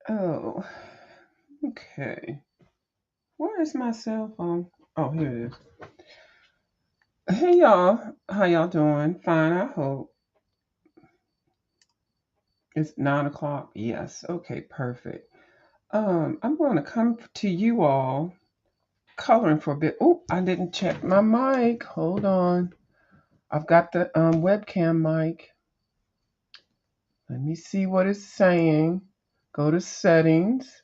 Oh, okay. Where is my cell phone? Oh, here it is. Hey y'all, how y'all doing? Fine, I hope. It's 9 o'clock. Yes. Okay, perfect. I'm going to come to you all coloring for a bit. Oh, I didn't check my mic. Hold on. I've got the webcam mic. Let me see what it's saying. Go to settings.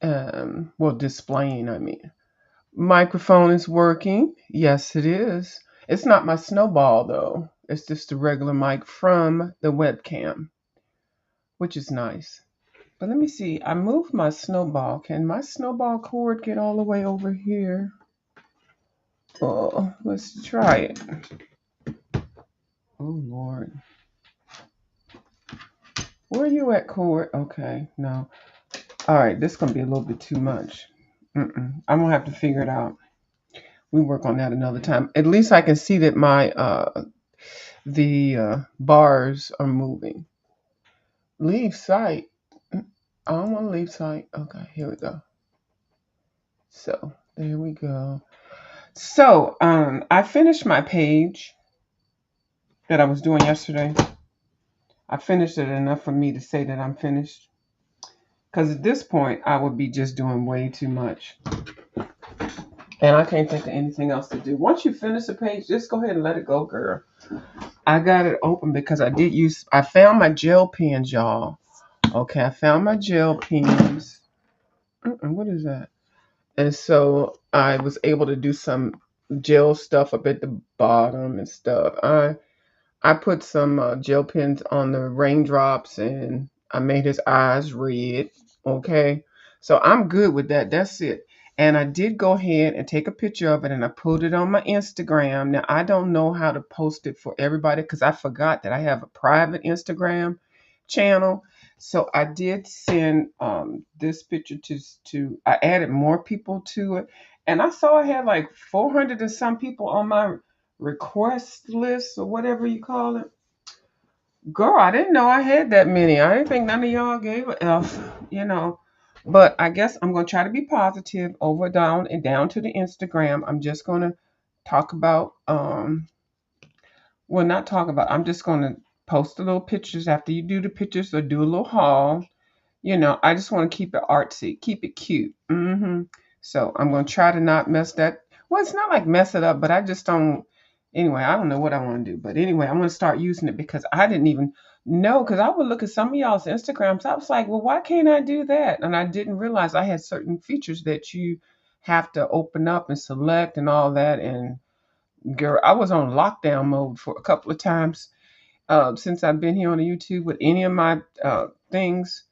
Well, displaying, I mean. Microphone is working. Yes, it is. It's not my snowball, though. It's just a regular mic from the webcam, which is nice. But let me see. I moved my snowball. Can my snowball cord get all the way over here? Oh, let's try it. Oh, Lord. Where are you at, cord? Okay, no. All right, this is going to be a little bit too much. I'm going to have to figure it out. We work on that another time. At least I can see that my the bars are moving. Leave site. I don't want to leave site. Okay, here we go. So there we go. So I finished my page that I was doing yesterday. I finished it enough for me to say that I'm finished. Because at this point, I would be just doing way too much. And I can't think of anything else to do. Once you finish the page, just go ahead and let it go, girl. I got it open because I found my gel pens, y'all. Okay, I found my gel pens. What is that? And so I was able to do some gel stuff up at the bottom and stuff. I put some gel pens on the raindrops and I made his eyes red. Okay. So I'm good with that. That's it. And I did go ahead and take a picture of it and I put it on my Instagram. Now, I don't know how to post it for everybody because I forgot that I have a private Instagram channel. So I did send this picture I added more people to it. And I saw I had like 400 and some people on my request list or whatever you call it. Girl, I didn't know I had that many. I didn't think none of y'all gave a F. But I guess I'm gonna try to be positive over down and down to the Instagram. I'm just gonna talk about well not talk about I'm just gonna post the little pictures after you do the pictures or do a little haul. I just want to keep it artsy, keep it cute. So I'm gonna try to not mess that. Well, it's not like mess it up, but I just don't. Anyway, I don't know what I want to do, but anyway, I'm gonna start using it because I didn't even know. Because I would look at some of y'all's Instagrams, I was like, well, why can't I do that? And I didn't realize I had certain features that you have to open up and select and all that. And girl, I was on lockdown mode for a couple of times since I've been here on the YouTube with any of my things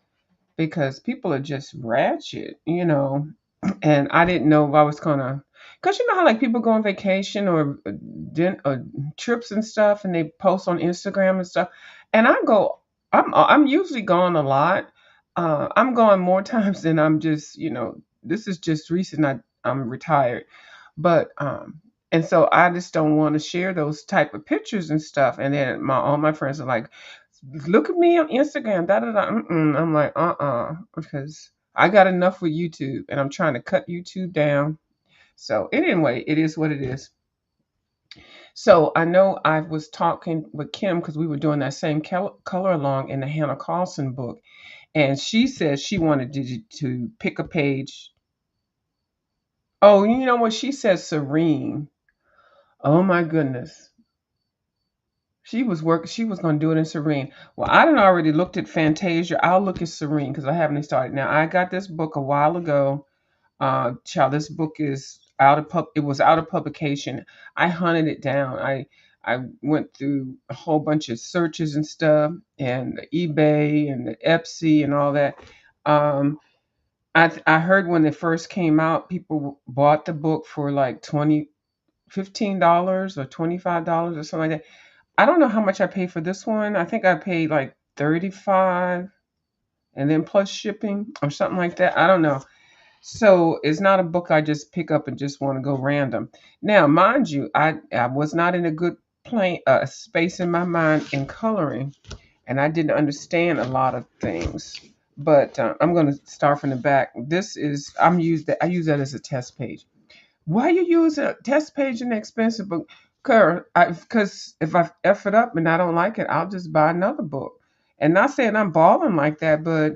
because people are just ratchet. And I didn't know if I was gonna, cause you know how like people go on vacation or trips and stuff, and they post on Instagram and stuff, and I'm usually gone a lot. I'm gone more times than I'm just, this is just recent. I'm retired, but and so I just don't want to share those type of pictures and stuff. And then all my friends are like, look at me on Instagram, da da da. I'm like, because I got enough with YouTube, and I'm trying to cut YouTube down. So anyway, it is what it is. So I know I was talking with Kim because we were doing that same color along in the Hannah Carlson book, and she said she wanted to pick a page. Oh, you know what she says? Serene. Oh my goodness. She was gonna do it in Serene. Well, I done already looked at Fantasia. I'll look at Serene because I haven't started. Now I got this book a while ago. Child, this book is it was out of publication. I hunted it down. I went through a whole bunch of searches and stuff and the eBay and the Etsy and all that. Um I heard when it first came out, people bought the book for like $15 or $25 or something like that. I don't know how much I paid for this one. I think I paid like 35 and then plus shipping or something like that. I don't know. So it's not a book I just pick up and just want to go random. Now, mind you, I was not in a good space in my mind in coloring, and I didn't understand a lot of things. But I'm going to start from the back. This is I use that as a test page. Why you use a test page in an expensive book? Because if I F it up and I don't like it, I'll just buy another book. And not saying I'm balling like that, but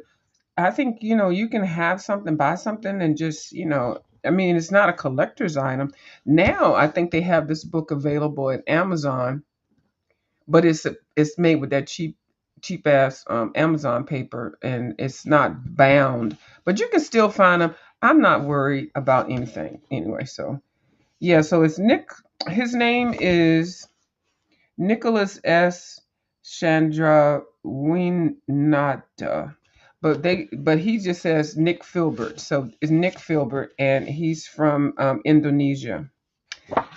I think, you can have something, buy something, and just, I mean, it's not a collector's item. Now, I think they have this book available at Amazon, but it's made with that cheap ass Amazon paper, and it's not bound, but you can still find them. I'm not worried about anything anyway. So yeah, so it's Nick. His name is Nicholas S. Chandra Winata. But he just says Nick Filbert. So it's Nick Filbert, and he's from Indonesia,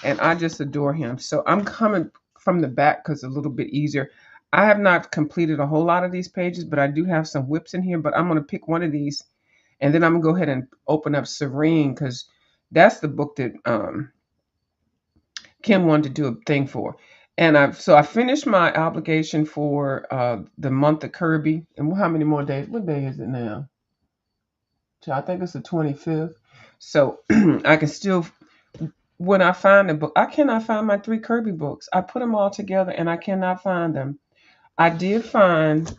and I just adore him. So I'm coming from the back because it's a little bit easier. I have not completed a whole lot of these pages, but I do have some whips in here. But I'm going to pick one of these, and then I'm going to go ahead and open up Serene, because that's the book that Kim wanted to do a thing for. And I finished my obligation for the month of Kirby. And how many more days? What day is it now? I think it's the 25th. So I can still, when I find the book, I cannot find my three Kirby books. I put them all together and I cannot find them. I did find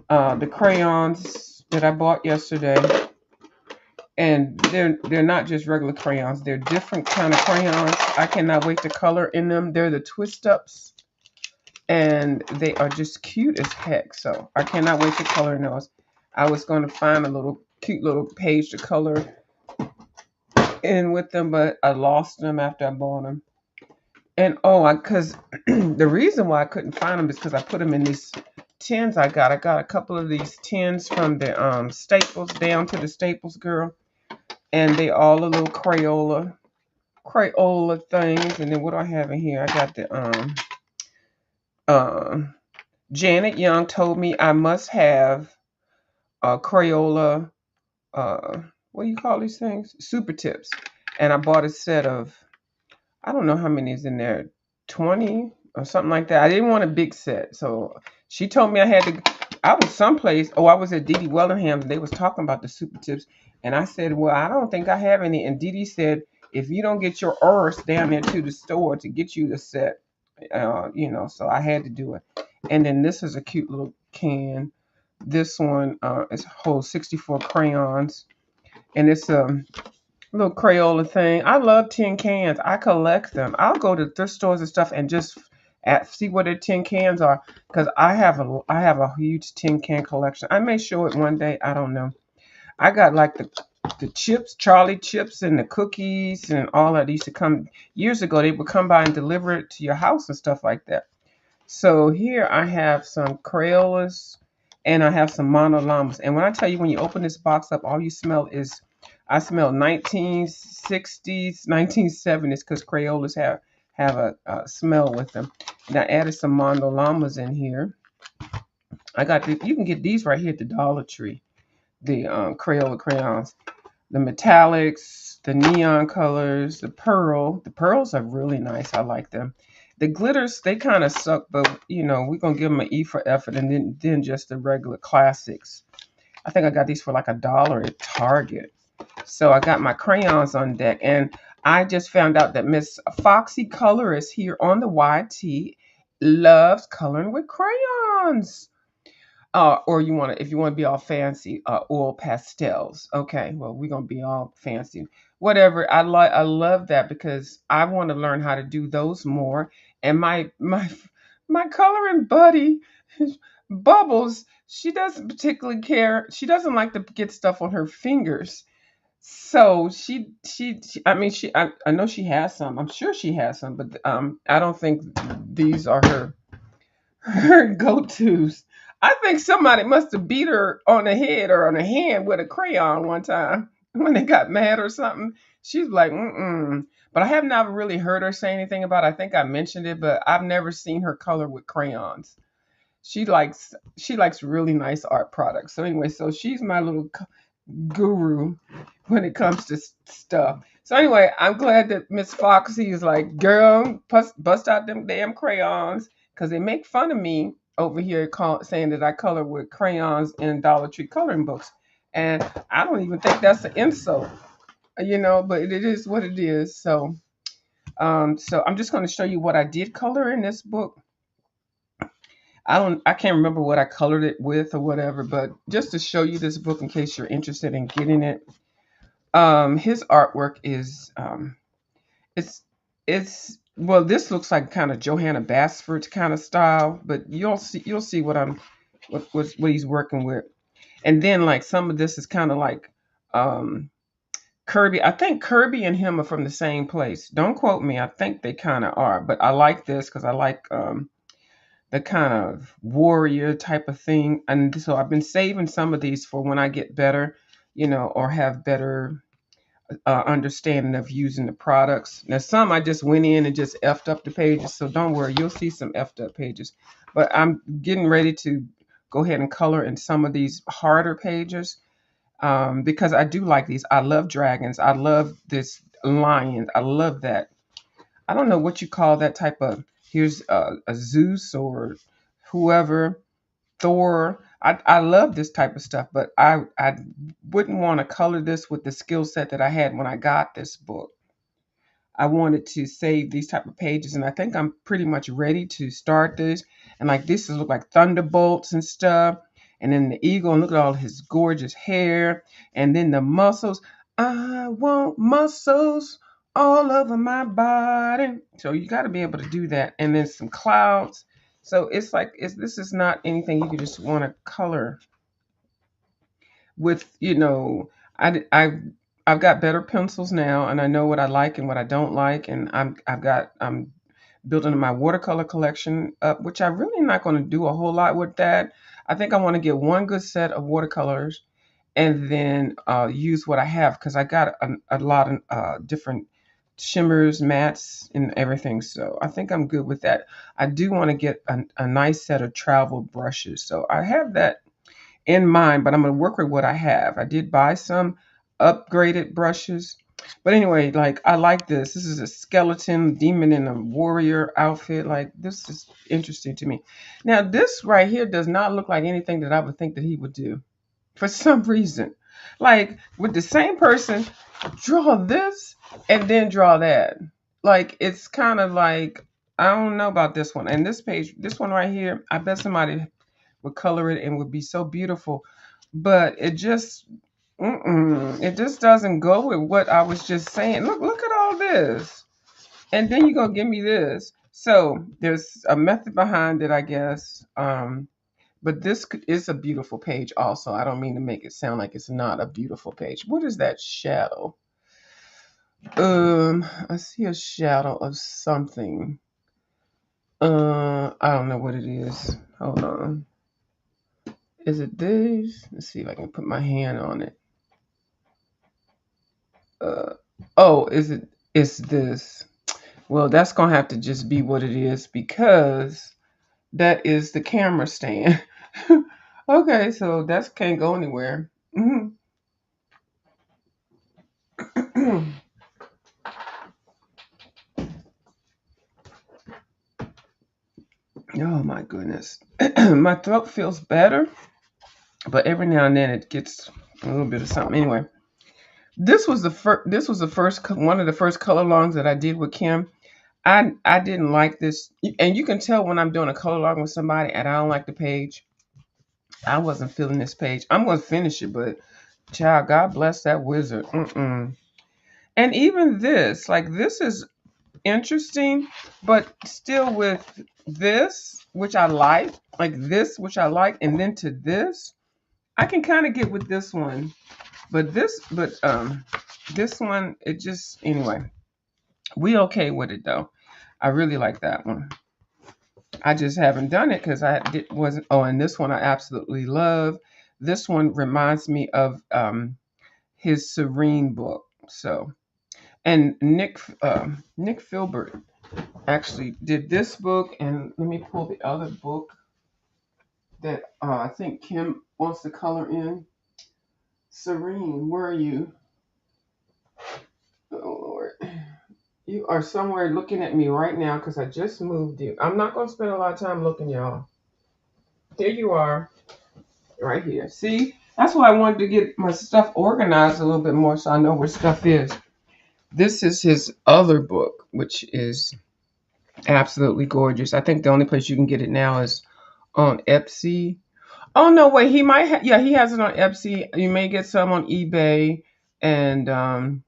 the crayons that I bought yesterday, and they're not just regular crayons. They're different kind of crayons. I cannot wait to color in them. They're the twist ups, and they are just cute as heck. So I cannot wait to color in those. I was going to find a little cute little page to color in with them, but I lost them after I bought them. And because the reason why I couldn't find them is because I put them in these tins I got. I got a couple of these tins from the Staples, down to the Staples girl, and they all a little Crayola things. And then what do I have in here? I got the um Janet Young told me I must have Crayola, what do you call these things? Super tips. And I bought a set of, I don't know how many is in there, 20 or something like that. I didn't want a big set. So she told me I had to, I was someplace, I was at Dee Dee Wellingham's, and they was talking about the super tips. And I said, well, I don't think I have any. And Dee Dee said, if you don't get your earth down there to the store to get you the set, so I had to do it. And then this is a cute little can. This one is holds 64 crayons, and it's a little Crayola thing. I love tin cans. I collect them. I'll go to thrift stores and stuff and just see what their tin cans are, because I have a huge tin can collection. I may show it one day. I don't know. I got like the chips, Charlie chips, and the cookies and all that. They used to come years ago. They would come by and deliver it to your house and stuff like that. So here I have some Crayolas, and I have some Monolamas. And when I tell you, when you open this box up, all you smell is, I smell 1960s, 1970s, because Crayolas have a smell with them. And I added some Monolamas in here. You can get these right here at the Dollar Tree, the Crayola crayons. The metallics, the neon colors, the pearl. The pearls are really nice. I like them. The glitters, they kind of suck, but we're gonna give them an E for effort, and then just the regular classics. I think I got these for like $1 at Target. So I got my crayons on deck, and I just found out that Miss Foxy Colorist here on the YT loves coloring with crayons. Or if you want to be all fancy, oil pastels. Okay, well, we're gonna be all fancy. Whatever. I love that, because I want to learn how to do those more. And my coloring buddy, Bubbles, she doesn't particularly care. She doesn't like to get stuff on her fingers. So I mean, I know she has some. I'm sure she has some, but I don't think these are her go-tos. I think somebody must have beat her on the head or on the hand with a crayon one time when they got mad or something. She's like, mm-mm. But I have not really heard her say anything about it. I think I mentioned it, but I've never seen her color with crayons. She likes really nice art products. So anyway, so she's my little guru when it comes to stuff. So anyway, I'm glad that Miss Foxy is like, girl, bust out them damn crayons, because they make fun of me over here saying that I color with crayons in Dollar Tree coloring books, and I don't even think that's an insult, but it is what it is. So I'm just going to show you what I did color in this book. I can't remember what I colored it with or whatever, but just to show you this book in case you're interested in getting it. His artwork is it's it's well, this looks like kind of Johanna Basford's kind of style, but you'll see what he's working with. And then like some of this is kind of like um Kirby. I think Kirby and him are from the same place. Don't quote me. I think they kind of are, but I like this because I like the kind of warrior type of thing. And so I've been saving some of these for when I get better, or have better understanding of using the products. Now, some I just went in and just effed up the pages, so don't worry, you'll see some effed up pages. But I'm getting ready to go ahead and color in some of these harder pages because I do like these. I love dragons. I love this lion. I love that. I don't know what you call that type of. Here's a Zeus or whoever, Thor. I love this type of stuff, but I wouldn't want to color this with the skill set that I had when I got this book. I wanted to save these type of pages, and I think I'm pretty much ready to start this. And like this is look like thunderbolts and stuff, and then the eagle, and look at all his gorgeous hair, and then the muscles. I want muscles all over my body. So you got to be able to do that, and then some clouds. So it's like this is not anything you can just want to color with. I've got better pencils now, and I know what I like and what I don't like, and I'm building my watercolor collection up, which I'm really not going to do a whole lot with that. I think I want to get one good set of watercolors and then use what I have because I got a lot of different shimmers, mattes, and everything. So I think I'm good with that. I do want to get a nice set of travel brushes. So I have that in mind, but I'm going to work with what I have. I did buy some upgraded brushes. But anyway, like I like this. This is a skeleton demon in a warrior outfit. Like this is interesting to me. Now, this right here does not look like anything that I would think that he would do for some reason. Like, would the same person draw this and then draw that? Like, it's kind of like, I don't know about this one. And this page, this one right here, I bet somebody would color it and would be so beautiful. But it just doesn't go with what I was just saying. Look at all this. And then you're going to give me this. So there's a method behind it, I guess. But is a beautiful page also. I don't mean to make it sound like it's not a beautiful page. What is that shadow? I see a shadow of something. I don't know what it is. Hold on. Is it this? Let's see if I can put my hand on it. Uh, oh, it's this. Well, that's gonna have to just be what it is because that is the camera stand. Okay, so that can't go anywhere. Mhm. Oh my goodness. My throat feels better, but every now and then it gets a little bit of something. Anyway, this was the first one of the first color longs that I did with Kim. I didn't like this, and you can tell when I'm doing a color log with somebody and I don't like the page. I wasn't feeling this page. I'm gonna finish it, but child, God bless that wizard. Mm-mm. And even this, like this is interesting, but still with this, which I like this, which I like, and then to this, I can kind of get with this one, this one, it just anyway. We okay with it though. I really like that one. I just haven't done it because wasn't. Oh, and this one I absolutely love. This one reminds me of his Serene book. So, and Nick Filbert actually did this book, and let me pull the other book that I think Kim wants to color in. Serene, where are you? Oh Lord, you are somewhere looking at me right now because I just moved you. I'm not gonna spend a lot of time looking, y'all. Here you are, right here. See, that's why I wanted to get my stuff organized a little bit more so I know where stuff is. This is his other book, which is absolutely gorgeous. I think the only place you can get it now is on Etsy. Oh no, wait, he might have. Yeah, he has it on Etsy. You may get some on eBay. And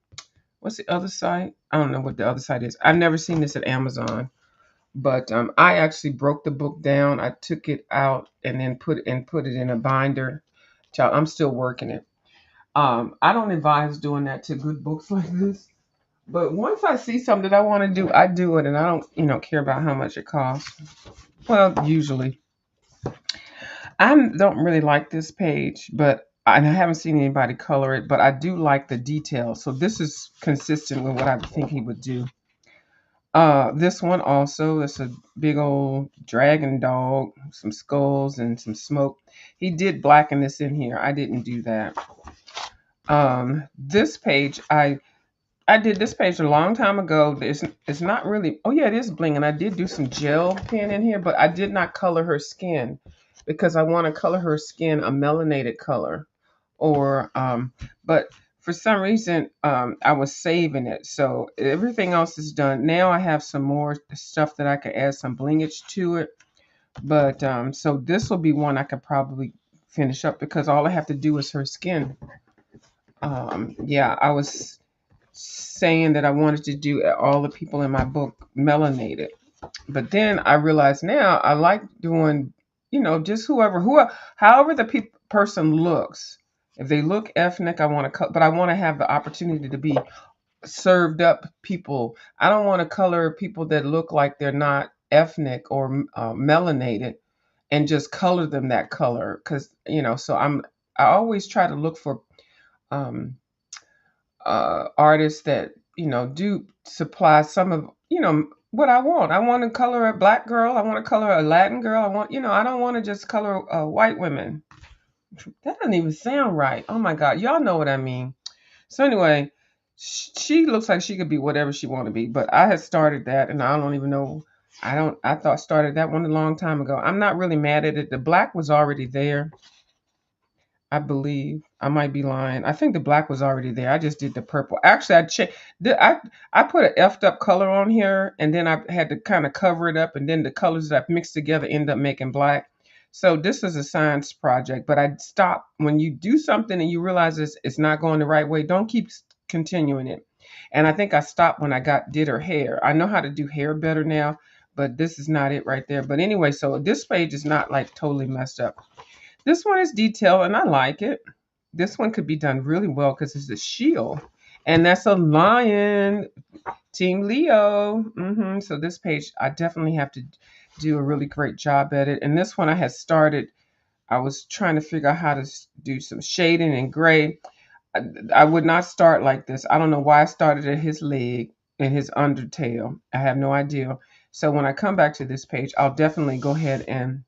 what's the other site? I don't know what the other site is. I've never seen this at Amazon. But I actually broke the book down. I took it out and then put it in a binder. Child, I'm still working it. I don't advise doing that to good books like this. But once I see something that I want to do, I do it, and I don't, care about how much it costs. Well, usually, I don't really like this page, but I haven't seen anybody color it. But I do like the details, so this is consistent with what I think he would do. This one also, it's a big old dragon dog, some skulls and some smoke. He did blacken this in here. I didn't do that. This page, I did this page a long time ago. It's not really. Oh yeah, it is bling, and I did do some gel pen in here, but I did not color her skin because I want to color her skin a melanated color, or but for some reason I was saving it, so everything else is done. Now I have some more stuff that I could add some blingage to it, but so this will be one I could probably finish up because all I have to do is her skin. Yeah, I was saying that I wanted to do all the people in my book melanated. But then I realize now I like doing, just however the person looks. If they look ethnic, I want to cut, but I want to have the opportunity to be served up people. I don't want to color people that look like they're not ethnic or melanated and just color them that color because so I always try to look for um, artists that do supply some of what I want. I want to color a black girl. I want to color a Latin girl. I want I don't want to just color white women. That doesn't even sound right. Oh my God, y'all know what I mean. So anyway, she looks like she could be whatever she want to be. But I had started that, and I don't even know. I thought started that one a long time ago. I'm not really mad at it. The black was already there. I believe I might be lying. I think the black was already there. I just did the purple. Actually, I put an effed up color on here, and then I had to kind of cover it up, and then the colors that I mixed together end up making black. So this is a science project, but I stop when you do something and you realize it's not going the right way. Don't keep continuing it. And I think I stopped when I did her hair. I know how to do hair better now, but this is not it right there. But anyway, so this page is not like totally messed up. This one is detailed and I like it. This one could be done really well because it's a shield. And that's a lion, Team Leo. So this page, I definitely have to do a really great job at it. And this one I had started, I was trying to figure out how to do some shading and gray. I would not start like this. I don't know why I started at his leg and his undertail. I have no idea. So when I come back to this page, I'll definitely go ahead and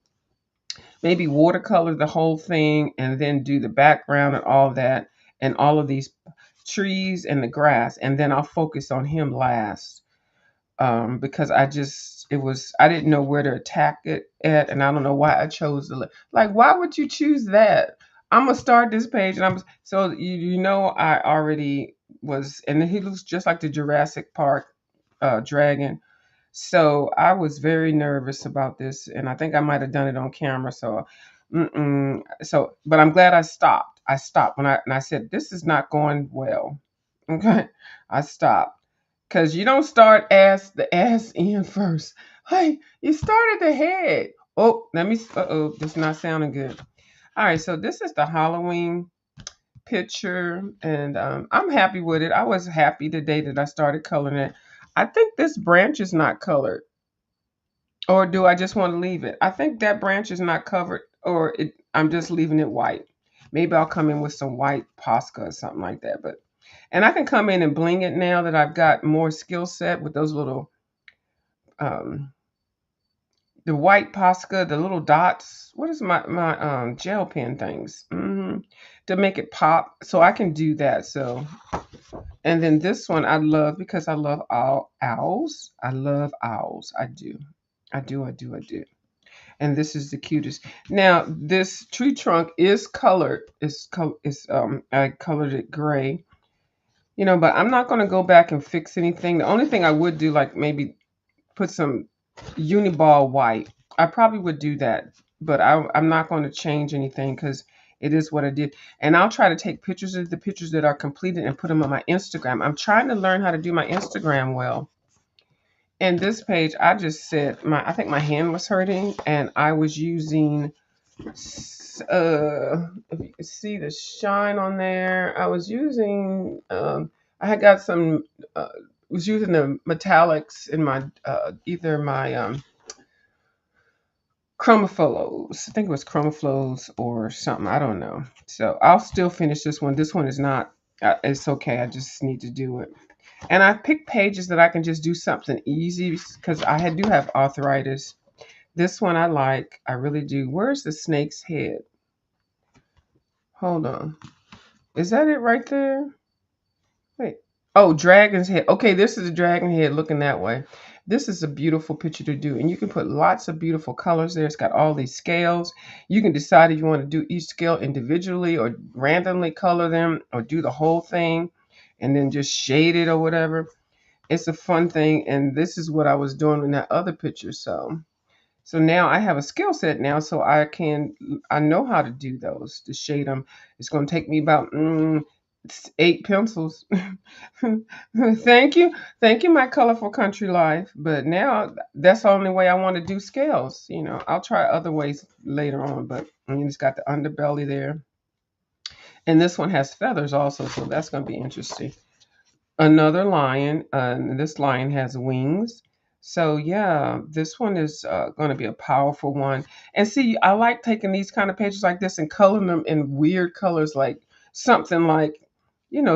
maybe watercolor the whole thing and then do the background and all that and all of these trees and the grass, and then I'll focus on him last, because I didn't know where to attack it at, and I don't know why I chose like why would you choose that? I'm gonna start this page, and I already was, and he looks just like the Jurassic Park dragon. So I was very nervous about this, and I think I might have done it on camera. But I'm glad I stopped. I stopped when I said this is not going well. Okay, I stopped because you don't start the ass in first. Hey, you started the head. Oh, let me. Oh, this is not sounding good. All right, so this is the Halloween picture, and I'm happy with it. I was happy the day that I started coloring it. I think this branch is not colored, or do I just want to leave it? I think that branch is not covered, I'm just leaving it white. Maybe I'll come in with some white Posca or something like that. And I can come in and bling it now that I've got more skill set with those little um, the white Posca, the little dots. What is my gel pen things? To make it pop, so I can do that. So, and then this one I love because I love owls. I love owls. I do. I do. And this is the cutest. Now, this tree trunk is colored. I colored it gray. But I'm not going to go back and fix anything. The only thing I would do, like maybe put some Uniball white. I probably would do that, but I'm not going to change anything because it is what I did. And I'll try to take pictures of the pictures that are completed and put them on my Instagram. I'm trying to learn how to do my Instagram well. And this page, I just said I think my hand was hurting, and I was using if you can see the shine on there, I was using I had got some was using the metallics in my either my chromophilos. I think it was chromophilos or something. I don't know. So I'll still finish this one. This one is not. It's okay. I just need to do it. And I picked pages that I can just do something easy because do have arthritis. This one I like. I really do. Where's the snake's head? Hold on. Is that it right there? Wait. Oh, dragon's head. Okay, this is a dragon head looking that way. This is a beautiful picture to do. And you can put lots of beautiful colors there. It's got all these scales. You can decide if you want to do each scale individually or randomly color them or do the whole thing and then just shade it or whatever. It's a fun thing. And this is what I was doing in that other picture. So now I have a skill set now, so I know how to do those, to shade them. It's going to take me about 8 pencils. Thank you. Thank you, my colorful country life. But now that's the only way I want to do scales. I'll try other ways later on, but it's got the underbelly there. And this one has feathers also, so that's going to be interesting. Another lion. This lion has wings. So yeah, this one is going to be a powerful one. And see, I like taking these kind of pages like this and coloring them in weird colors, like something like,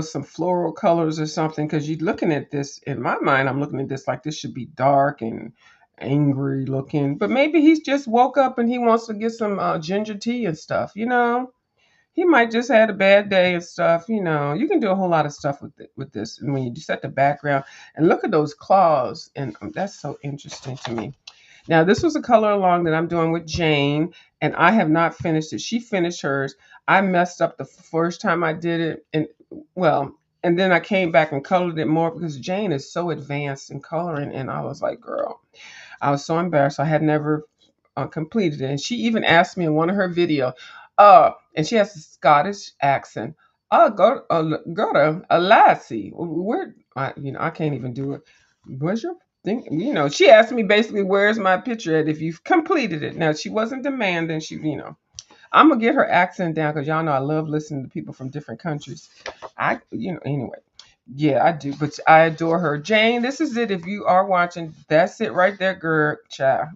some floral colors or something. Because you're looking at this, in my mind, I'm looking at this like this should be dark and angry looking. But maybe he's just woke up and he wants to get some ginger tea and stuff. He might just had a bad day and stuff. You can do a whole lot of stuff with this. And when you set the background and look at those claws, and that's so interesting to me. Now, this was a color along that I'm doing with Jane, and I have not finished it. She finished hers. I messed up the first time I did it, and then I came back and colored it more because Jane is so advanced in coloring, and I was like, girl, I was so embarrassed. I had never completed it. And she even asked me in one of her videos, and she has a Scottish accent. Go to a lassie. Where I can't even do it. Where's your thing? She asked me basically, where's my picture at if you've completed it. Now she wasn't demanding. I'm gonna get her accent down because y'all know I love listening to people from different countries. Anyway. Yeah, I do, but I adore her. Jane, this is it. If you are watching, that's it right there, girl, child.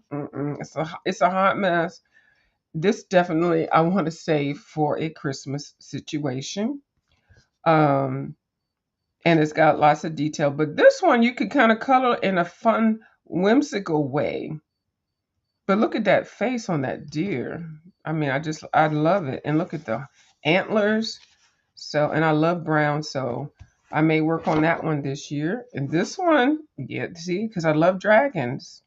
It's a hot mess. This definitely I want to save for a Christmas situation. Um, and it's got lots of detail, but this one you could kind of color in a fun, whimsical way. But look at that face on that deer. I mean, I love it. And look at the antlers. So, and I love brown, so I may work on that one this year. And this one, yeah, see, because I love dragons.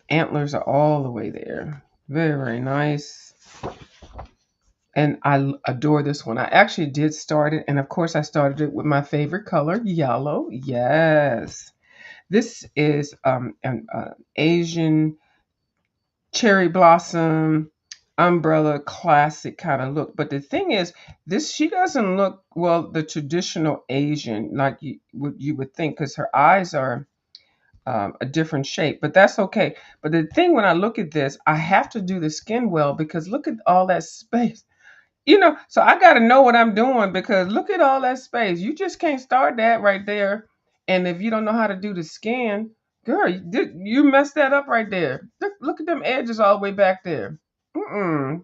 Antlers are all the way there. Very, very nice. And I adore this one. I actually did start it, and of course, I started it with my favorite color, yellow. Yes. This is an Asian cherry blossom umbrella classic kind of look. But the thing is, she doesn't look well the traditional Asian like you would think because her eyes are a different shape. But that's okay. But the thing when I look at this, I have to do the skin well because look at all that space. So I got to know what I'm doing because look at all that space. You just can't start that right there. And if you don't know how to do the skin, girl, you messed that up right there. Look at them edges all the way back there. Mm-mm.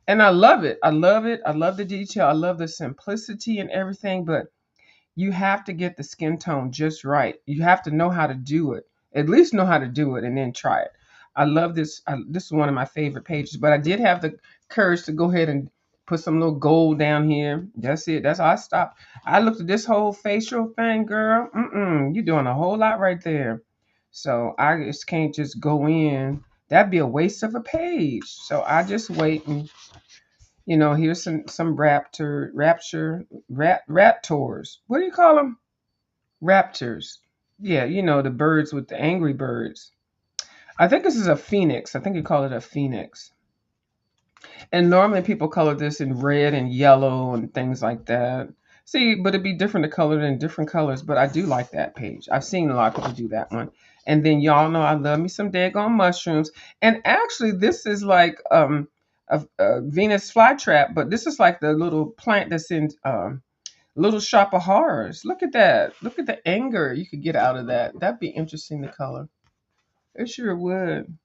And I love it. I love it. I love the detail. I love the simplicity and everything. But you have to get the skin tone just right. You have to know how to do it. At least know how to do it and then try it. I love this. This is one of my favorite pages. But I did have the courage to go ahead and put some little gold down here. That's it. That's how I stopped. I looked at this whole facial thing, girl. You're doing a whole lot right there. So I just can't just go in That'd be a waste of a page. So I just wait and here's some raptors. What do you call them? Raptors. Yeah, the birds with the angry birds. I think this is a phoenix. I think you call it a phoenix. And normally people color this in red and yellow and things like that. See, but it'd be different to color in different colors. But I do like that page. I've seen a lot of people do that one. And then y'all know I love me some daggone mushrooms. And actually, this is like a Venus flytrap, but this is like the little plant that's in Little Shop of Horrors. Look at that. Look at the anger you could get out of that. That'd be interesting to color. It sure would.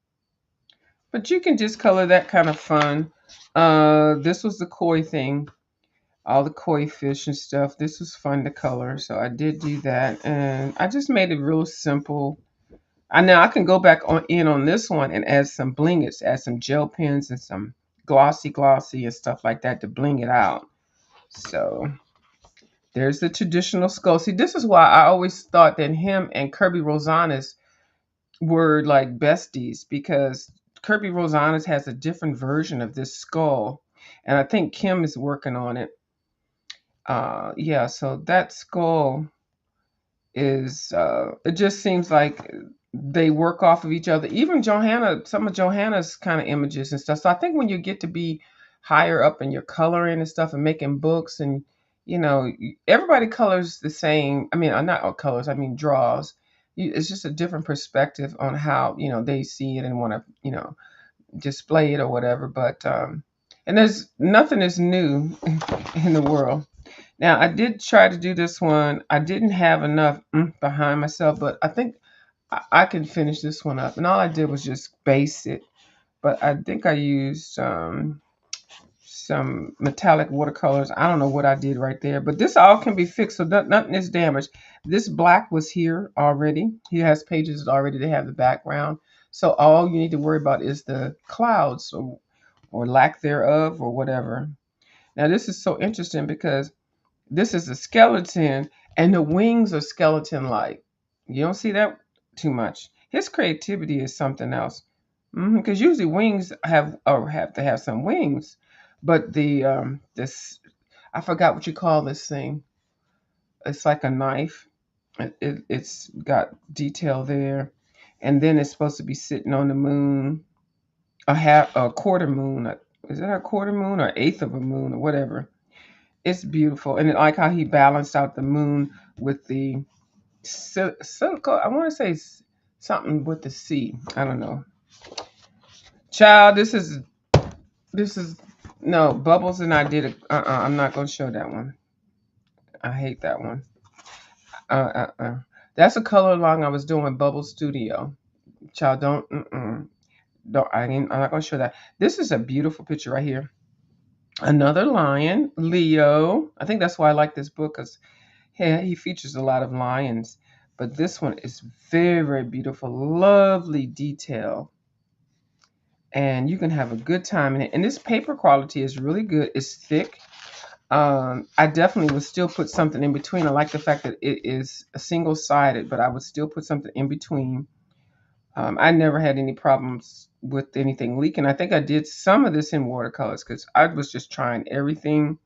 But you can just color that kind of fun. This was the koi thing, all the koi fish and stuff. This was fun to color, so I did do that, and I just made it real simple. I Now I can go back on this one and add some blingets, add some gel pens and some glossy and stuff like that to bling it out. So there's the traditional skull. See, this is why I always thought that him and Kirby Rosanes were like besties because Kirby Rosanes has a different version of this skull, and I think Kim is working on it. Yeah, so that skull is it just seems like they work off of each other. Even Johanna, some of Johanna's kind of images and stuff. So I think when you get to be higher up in your coloring and stuff and making books and everybody colors the same. I mean, not all colors. I mean, draws. It's just a different perspective on how they see it and want to display it or whatever. But and there's nothing is new in the world. Now, I did try to do this one. I didn't have enough behind myself, but I think I can finish this one up. And all I did was just base it. But I think I used some metallic watercolors. I don't know what I did right there, but this all can be fixed, so nothing is damaged. This black was here already. He has pages already. They have the background. So all you need to worry about is the clouds or lack thereof or whatever. Now, this is so interesting because this is a skeleton, and the wings are skeleton-like. You don't see that too much. His creativity is something else. Because usually wings have to have some wings, but this I forgot what you call this thing. It's like a knife. It's got detail there, and then it's supposed to be sitting on the moon, a quarter moon. Is that a quarter moon or eighth of a moon or whatever? It's beautiful, and I like how he balanced out the moon with the silicone. I want to say something with the sea. I don't know. Child, this is no Bubbles and I did it. I'm not gonna show that one. I hate that one. That's a color along I was doing Bubble Studio. Child, don't. I'm not gonna show that. This is a beautiful picture right here. Another lion, Leo. I think that's why I like this book because he features a lot of lions. But this one is very, very beautiful. Lovely detail. And you can have a good time in it. And this paper quality is really good. It's thick. I definitely would still put something in between. I like the fact that it is a single-sided, but I would still put something in between. I never had any problems with anything leaking. I think I did some of this in watercolors because I was just trying everything,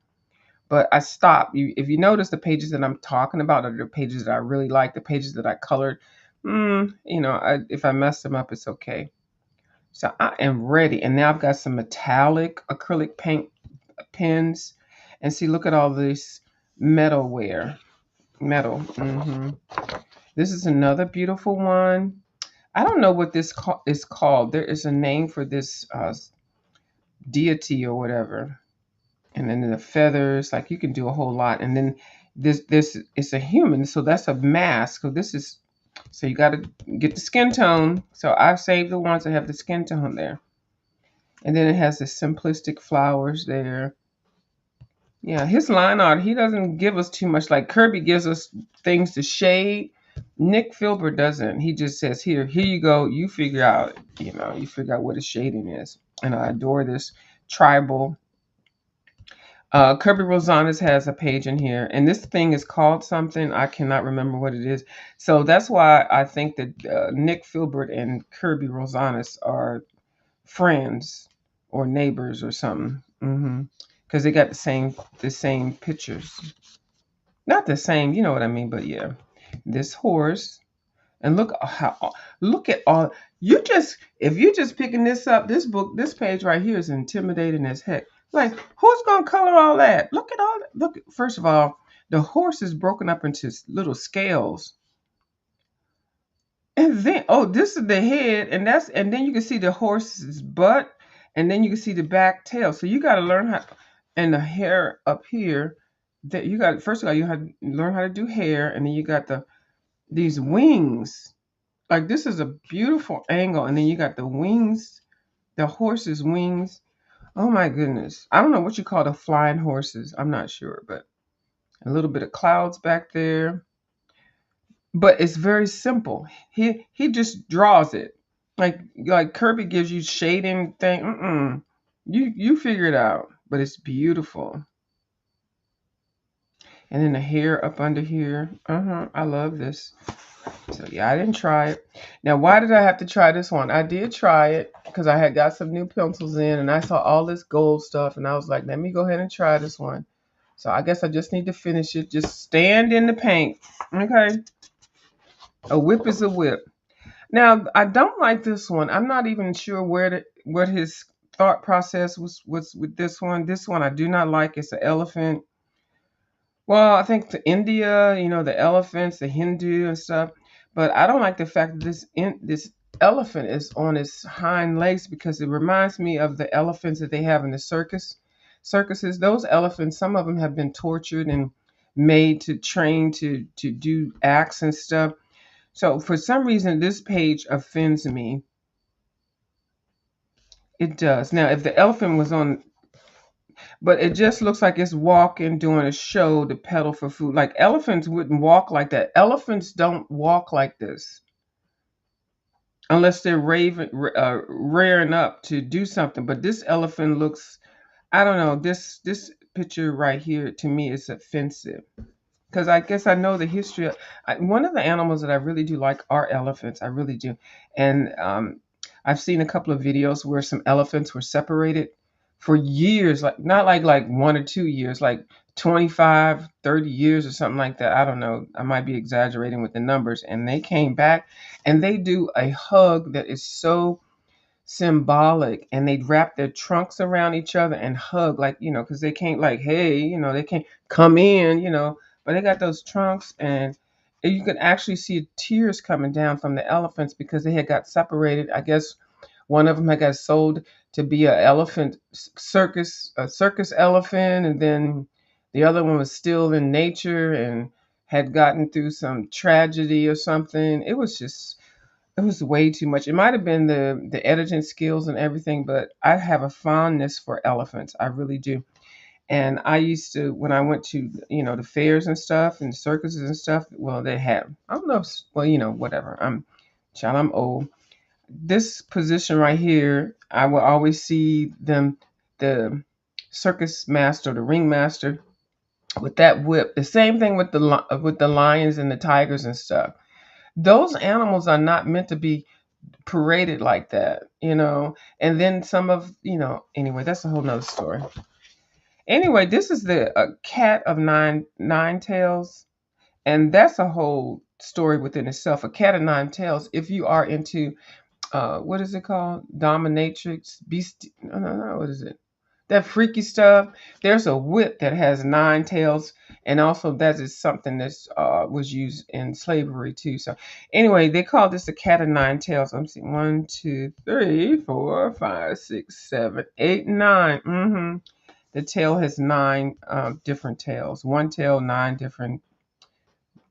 but I stopped. If you notice, the pages that I'm talking about are the pages that I really like, the pages that I colored. If I mess them up, it's okay. So I am ready. And now I've got some metallic acrylic paint pens. And see, look at all this metalware. Metal. This is another beautiful one. I don't know what this is called. There is a name for this deity or whatever. And then the feathers, like you can do a whole lot. And then this is a human, so that's a mask. So you got to get the skin tone. So I've saved the ones that have the skin tone there. And then it has the simplistic flowers there. Yeah, his line art, he doesn't give us too much. Like Kirby gives us things to shade. Nick Filbert doesn't. He just says, here you go. You figure out, you figure out what the shading is. And I adore this tribal Kirby Rosanes has a page in here, and this thing is called something. I cannot remember what it is. So that's why I think that Nick Filbert and Kirby Rosanes are friends or neighbors or something. Because they got the same pictures. Not the same, you know what I mean, but yeah. This horse, and look at all you just if you're just picking this up, this book, this page right here is intimidating as heck. Like, who's gonna color all that? Look at all that. Look, first of all, the horse is broken up into little scales. And then, oh, this is the head, and then you can see the horse's butt, and then you can see the back tail. So you got to learn how, and the hair up here. That you got first of all, you have to learn how to do hair, and then you got these wings. Like, this is a beautiful angle, and then you got the wings, the horse's wings. Oh my goodness, I don't know what you call the flying horses. I'm not sure, but a little bit of clouds back there. But it's very simple. He just draws it. Like Kirby gives you shading thing. You figure it out. But it's beautiful. And then the hair up under here. I love this. So yeah, I didn't try it. Now, why did I have to try this one? I did try it because I had got some new pencils in, and I saw all this gold stuff, and I was like, let me go ahead and try this one. So I guess I just need to finish it. Just stand in the paint. Okay. A whip is a whip. Now, I don't like this one. I'm not even sure what his thought process was with this one. This one I do not like. It's an elephant. Well, I think the India, the elephants, the Hindu and stuff. But I don't like the fact that this elephant is on its hind legs, because it reminds me of the elephants that they have in the circuses. Those elephants, some of them have been tortured and made to train to do acts and stuff. So for some reason, this page offends me. It does. Now, if the elephant was on, but it just looks like it's walking, doing a show to pedal for food. Like, elephants wouldn't walk like that. Elephants don't walk like this unless they're rearing up to do something. But this elephant looks, I don't know. This picture right here to me is offensive. Because I guess I know the history of one of the animals that I really do like are elephants. I really do. And I've seen a couple of videos where some elephants were separated for years, like not like 1 or 2 years, like 25, 30 years or something like that. I don't know. I might be exaggerating with the numbers. And they came back, and they do a hug that is so symbolic, and they'd wrap their trunks around each other and hug, like, because they can't, like, hey, they can't come in, but they got those trunks, and you could actually see tears coming down from the elephants because they had got separated. I guess one of them had got sold to be a circus elephant, and then the other one was still in nature and had gotten through some tragedy or something. It was way too much. It might have been the editing skills and everything, but I have a fondness for elephants. I really do. And I used to, when I went to, the fairs and stuff and circuses and stuff, well, they have, I don't know, well, whatever. I'm old. This position right here, I will always see the circus master, the ring master, with that whip. The same thing with the lions and the tigers and stuff. Those animals are not meant to be paraded like that. And then anyway, that's a whole nother story. Anyway, this is the cat of nine tails, and that's a whole story within itself. A cat of nine tails. If you are into what is it called? Dominatrix, beast. No, what is it? That freaky stuff. There's a whip that has nine tails, and also that is something that was used in slavery too. So anyway, they call this a cat of nine tails. I'm seeing 1, 2, 3, 4, 5, 6, 7, 8, 9. The tail has nine different tails. One tail, nine different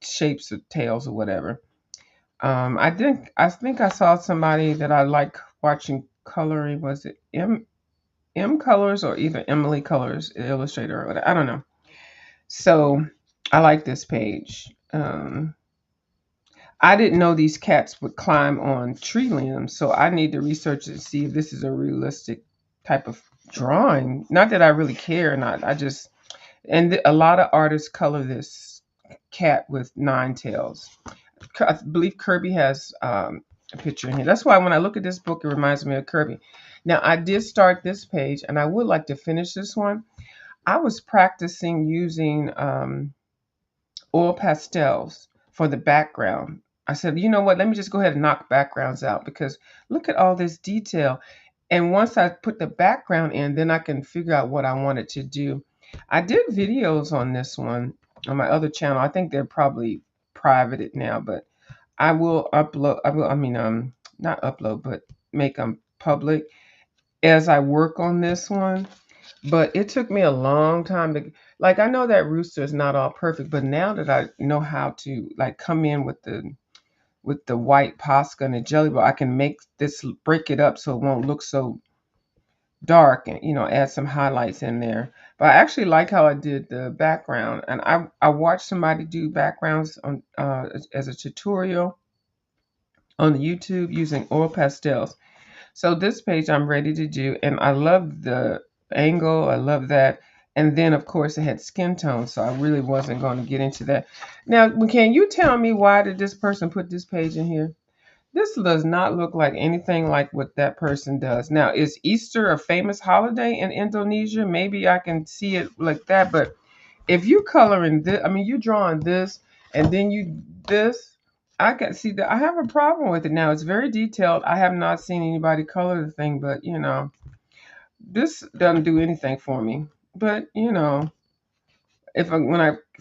shapes of tails or whatever. I think I saw somebody that I like watching coloring. Was it M Colors or either Emily Colors Illustrator or whatever? I don't know. So I like this page. I didn't know these cats would climb on tree limbs, so I need to research to see if this is a realistic type of drawing. Not that I really care or not. I just And a lot of artists color this cat with nine tails. I believe Kirby has a picture in here. That's why when I look at this book, it reminds me of Kirby. Now, I did start this page, and I would like to finish this one. I was practicing using oil pastels for the background. I said, you know what? Let me just go ahead and knock backgrounds out because look at all this detail. And once I put the background in, then I can figure out what I wanted to do. I did videos on this one on my other channel. I think they're probably privated now, but I will upload. Not upload, but make them public as I work on this one. But it took me a long time to like. I know that rooster is not all perfect, but now that I know how to like come in with the white Posca and the jelly roll, I can make this break it up so it won't look so dark and add some highlights in there. But I actually like how I did the background, and I watched somebody do backgrounds on as a tutorial on YouTube using oil pastels. So this page I'm ready to do, and I love the angle. I love that. And then, of course, it had skin tone, so I really wasn't going to get into that. Now, can you tell me why did this person put this page in here? This does not look like anything like what that person does. Now, is Easter a famous holiday in Indonesia? Maybe I can see it like that, but if you coloring this, I mean, you drawing this, and then you this, I can see that I have a problem with it now. It's very detailed. I have not seen anybody color the thing, but this doesn't do anything for me. But if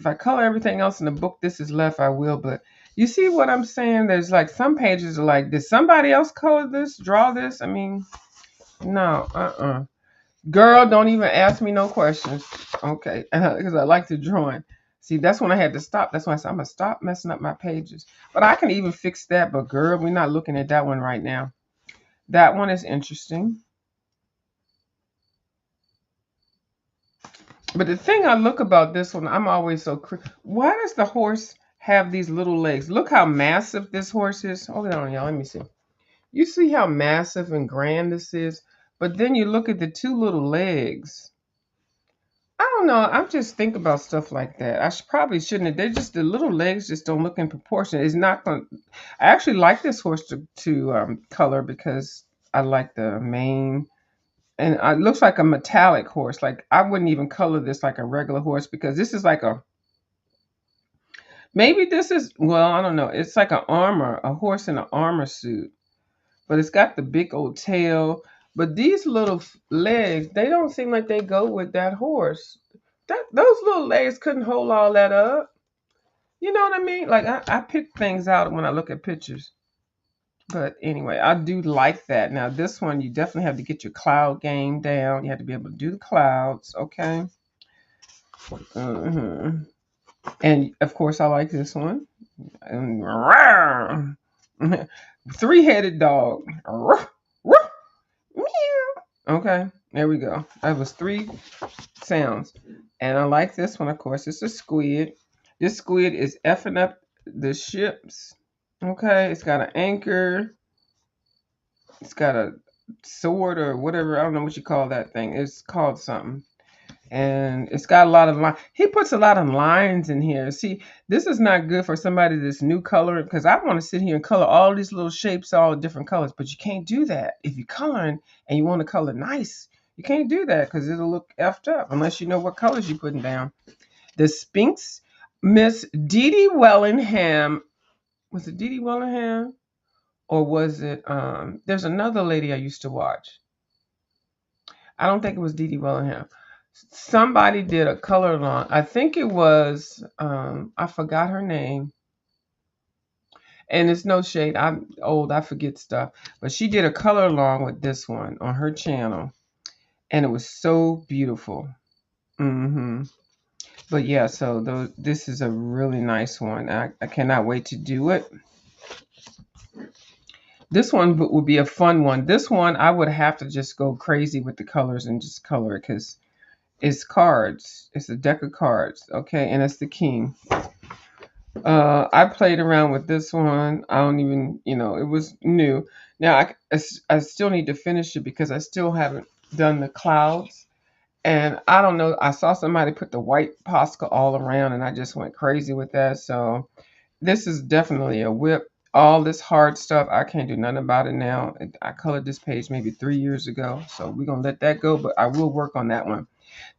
I color everything else in the book, this is left, I will. But you see what I'm saying? There's like some pages are like, did somebody else color this, draw this? I mean, no, Girl, don't even ask me no questions. Okay. Because I like to drawing. See, that's when I had to stop. That's why I said I'm gonna stop messing up my pages. But I can even fix that. But girl, we're not looking at that one right now. That one is interesting. But the thing I look about this one, I'm always so why does the horse have these little legs? Look how massive this horse is. Hold on, y'all. Let me see. You see how massive and grand this is? But then you look at the two little legs. I don't know. I'm just thinking about stuff like that. Probably shouldn't have. They're just the little legs just don't look in proportion. It's not going. I actually like this horse to color because I like the mane, and it looks like a metallic horse. Like I wouldn't even color this like a regular horse because this is like a maybe this is well I don't know. It's like a horse in an armor suit, but it's got the big old tail. But these little legs, they don't seem like they go with that horse. Those little legs couldn't hold all that up. You know what I mean? Like I pick things out when I look at pictures. But anyway, I do like that. Now this one, you definitely have to get your cloud game down. You have to be able to do the clouds, okay? Mhm. And of course, I like this one. And three-headed dog. Okay, there we go. That was three sounds. And I like this one, of course. It's a squid. This squid is effing up the ships. Okay, it's got an anchor. It's got a sword or whatever. I don't know what you call that thing. It's called something. And it's got a lot of lines. He puts a lot of lines in here. See, this is not good for somebody that's new coloring because I want to sit here and color all these little shapes, all different colors. But you can't do that. If you're coloring and you want to color nice, you can't do that because it'll look effed up unless you know what colors you're putting down. The Sphinx, Miss Dee Dee Wellingham. Was it Dee Dee Wellingham? Or was it there's another lady I used to watch. I don't think it was Dee Dee Wellingham. Somebody did a color along. I think it was I forgot her name. And it's no shade. I'm old, I forget stuff. But she did a color along with this one on her channel. And it was so beautiful. Mm-hmm. But yeah, so this is a really nice one. I cannot wait to do it. This one would be a fun one. This one, I would have to just go crazy with the colors and just color it because it's cards. It's a deck of cards, okay? And it's the king. I played around with this one. I don't even, it was new. Now, I still need to finish it because I still haven't done the clouds. And I don't know, I saw somebody put the white Posca all around, and I just went crazy with that. So this is definitely a whip. All this hard stuff, I can't do nothing about it now. I colored this page maybe 3 years ago, so we're gonna let that go. But I will work on that one.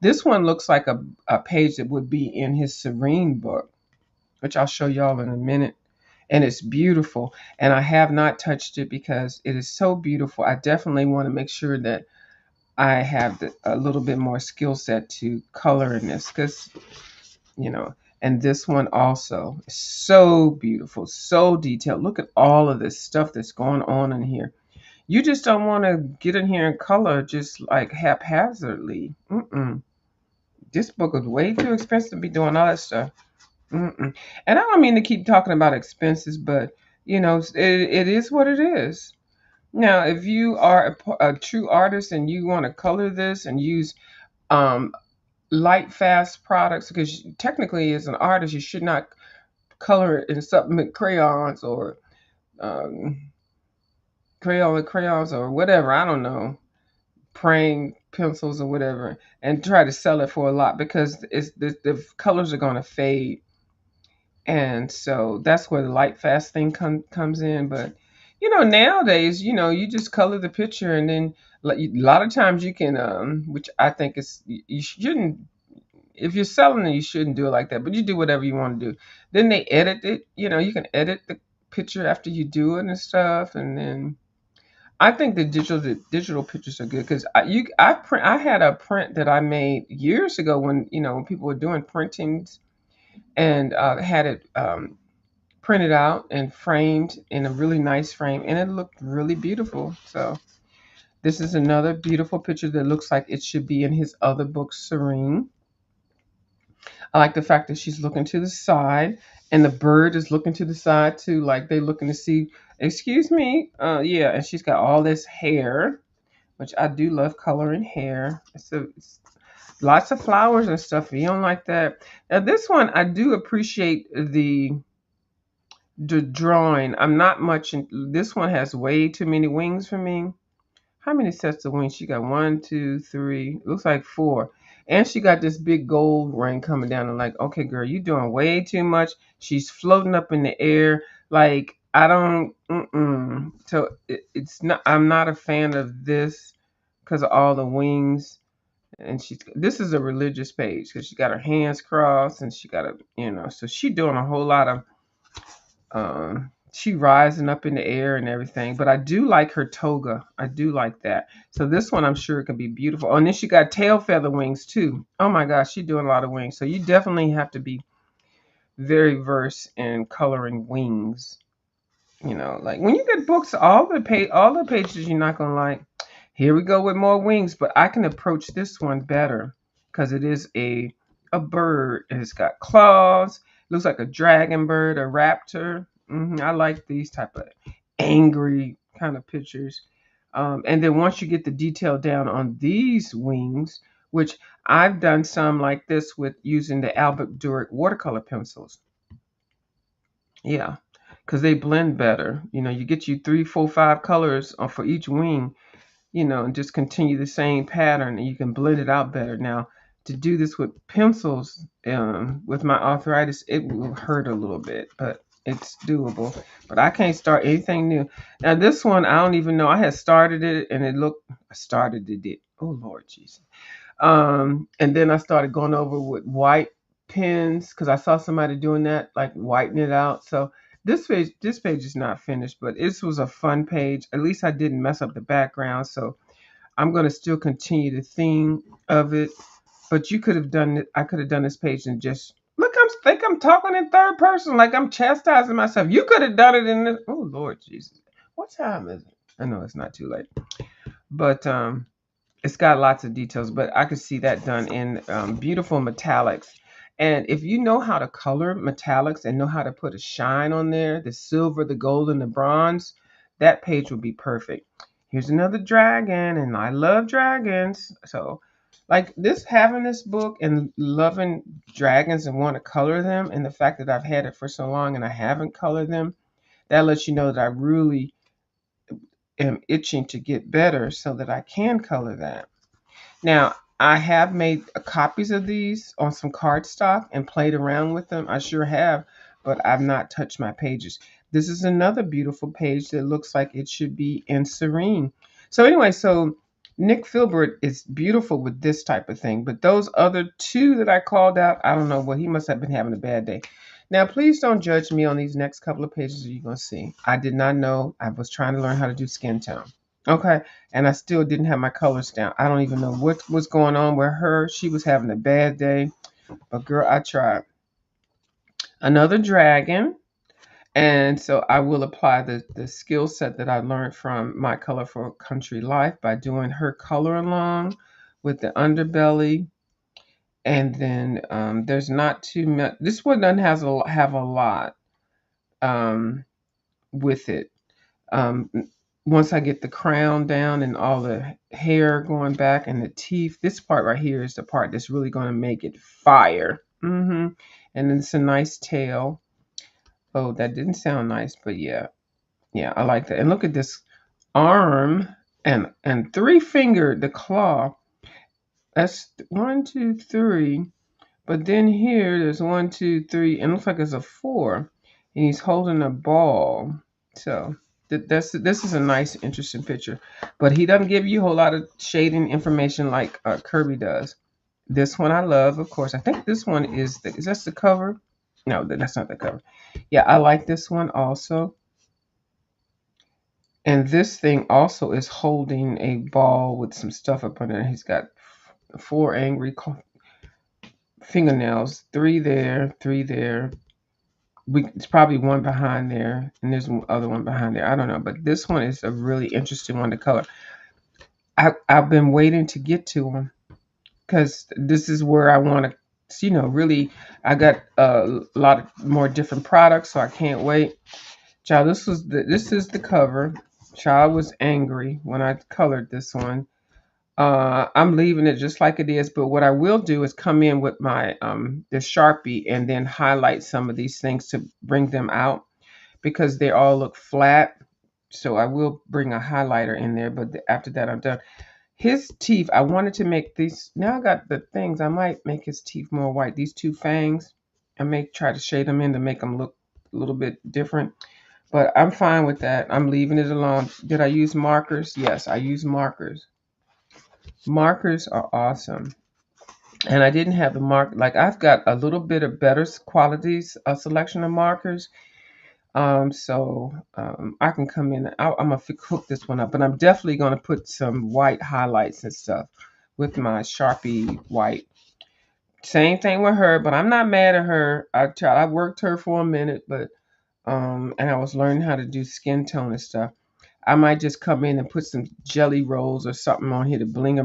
This one looks like a page that would be in his Serene book, which I'll show y'all in a minute. And it's beautiful. And I have not touched it because it is so beautiful. I definitely want to make sure that I have a little bit more skill set to color in this because, you know, and this one also is so beautiful, so detailed. Look at all of this stuff that's going on in here. You just don't want to get in here and color just like haphazardly. This book is way too expensive to be doing all that stuff. Mm-mm. And I don't mean to keep talking about expenses, but it is what it is. Now, if you are a true artist and you want to color this and use um, light, fast products, because technically, as an artist, you should not color it in something with crayons or um, crayons or whatever. I don't know, praying pencils or whatever, and try to sell it for a lot because the colors are going to fade. And so that's where the light fast thing comes in. But nowadays, you just color the picture, and then a lot of times you can, which I think is you shouldn't. If you're selling it, you shouldn't do it like that. But you do whatever you want to do. Then they edit it. You can edit the picture after you do it and stuff. And then I think the digital pictures are good because I had a print that I made years ago when people were doing printings and had it printed out and framed in a really nice frame, and it looked really beautiful. So this is another beautiful picture that looks like it should be in his other book, Serene. I like the fact that she's looking to the side, and the bird is looking to the side too, like they looking to see. Excuse me, yeah, and she's got all this hair, which I do love coloring hair. It's lots of flowers and stuff. If you don't like that, now this one I do appreciate the drawing. I'm not much in this one has way too many wings for me. How many sets of wings? She got one, two, three. Looks like four. And she got this big gold ring coming down. And like, okay, girl, you doing way too much. She's floating up in the air. Like, I don't. So it's not. I'm not a fan of this because of all the wings. And this is a religious page because she got her hands crossed and she got so she doing a whole lot of she rising up in the air and everything. But I do like her toga. I do like that. So this one I'm sure can be beautiful. Oh, and then she got tail feather wings too. Oh my gosh, she's doing a lot of wings. So you definitely have to be very versed in coloring wings. Like when you get books, all the pages you're not gonna like. Here we go with more wings, but I can approach this one better because it is a bird. And it's got claws. Looks like a dragon bird, a raptor. I like these type of angry kind of pictures. And then once you get the detail down on these wings, which I've done some like this with using the Albert Durick watercolor pencils. Yeah, because they blend better. You get you three, four, five colors for each wing, and just continue the same pattern, and you can blend it out better. Now, to do this with pencils, with my arthritis, it will hurt a little bit, but it's doable. But I can't start anything new. Now, this one, I don't even know. I had started it, and I started it. Oh, Lord Jesus. And then I started going over with white pens because I saw somebody doing that, like whitening it out. So this page is not finished, but this was a fun page. At least I didn't mess up the background. So I'm gonna still continue the theme of it. But you could have done it. I could have done this page and just look. I'm talking in third person, like I'm chastising myself. You could have done it in this. Oh Lord Jesus, what time is it? I know it's not too late, but it's got lots of details, but I could see that done in beautiful metallics. And if you know how to color metallics and know how to put a shine on there, the silver, the gold, and the bronze, that page would be perfect. Here's another dragon, and I love dragons. So, like this, having this book and loving dragons and want to color them, and the fact that I've had it for so long and I haven't colored them, that lets you know that I really am itching to get better so that I can color that. Now, I have made copies of these on some cardstock and played around with them. I sure have, but I've not touched my pages. This is another beautiful page that looks like it should be in serene. So anyway, so Nick Filbert is beautiful with this type of thing, but those other two that I called out, I don't know. Well, he must have been having a bad day. Now, please don't judge me on these next couple of pages that you're going to see. I did not know. I was trying to learn how to do skin tone. Okay. And I still didn't have my colors down. I don't even know what was going on with her. She was having a bad day. But girl, I tried. Another dragon. And so I will apply the skill set that I learned from My Colorful Country Life by doing her color along with the underbelly. And then there's not too much. This one doesn't have a lot with it. Um, Once I get the crown down and all the hair going back and the teeth, this part right here is the part that's really going to make it fire. And then it's a nice tail. Oh, that didn't sound nice, but yeah, yeah, I like that. And look at this arm and three finger the claw. That's one, two, three. But then here there's one, two, three, and it looks like it's a four, and he's holding a ball. So this is a nice, interesting picture. But he doesn't give you a whole lot of shading information like Kirby does. This one I love, of course. I think this one is that the cover? No, that's not the cover. Yeah, I like this one also. And this thing also is holding a ball with some stuff up under it. He's got four angry fingernails, three there, three there. It's probably one behind there, and there's one other one behind there. I don't know, but this one is a really interesting one to color. I've been waiting to get to them because this is where I want to, really. I got a lot of more different products, so I can't wait. Child, this is the cover. Child was angry when I colored this one. I'm leaving it just like it is, but what I will do is come in with my the Sharpie and then highlight some of these things to bring them out because they all look flat. So I will bring a highlighter in there, but after that I'm done. His teeth, I wanted to make these. Now I got the things. I might make his teeth more white. These two fangs, I may try to shade them in to make them look a little bit different. But I'm fine with that. I'm leaving it alone. Did I use markers? Yes, I use markers. Markers are awesome. And I didn't have the mark. Like I've got a little bit of better qualities, a selection of markers. I can come in. I'm gonna hook this one up, but I'm definitely gonna put some white highlights and stuff with my Sharpie white. Same thing with her, but I'm not mad at her. I worked her for a minute, but and I was learning how to do skin tone and stuff. I might just come in and put some jelly rolls or something on here to bling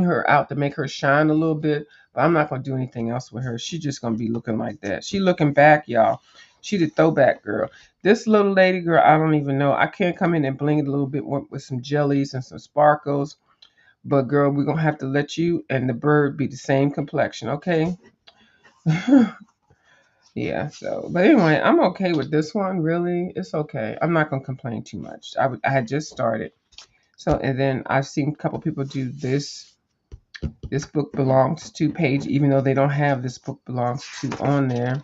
her out to make her shine a little bit. But I'm not gonna do anything else with her. She's just gonna be looking like that. She looking back, y'all. She the throwback girl. This little lady girl, I don't even know. I can't come in and bling it a little bit with some jellies and some sparkles. But girl, we're gonna have to let you and the bird be the same complexion, okay? Yeah, so, but anyway, I'm okay with this one, really. It's okay. I'm not going to complain too much. I had just started. So, and then I've seen a couple people do this. This book belongs to page, even though they don't have this book belongs to on there.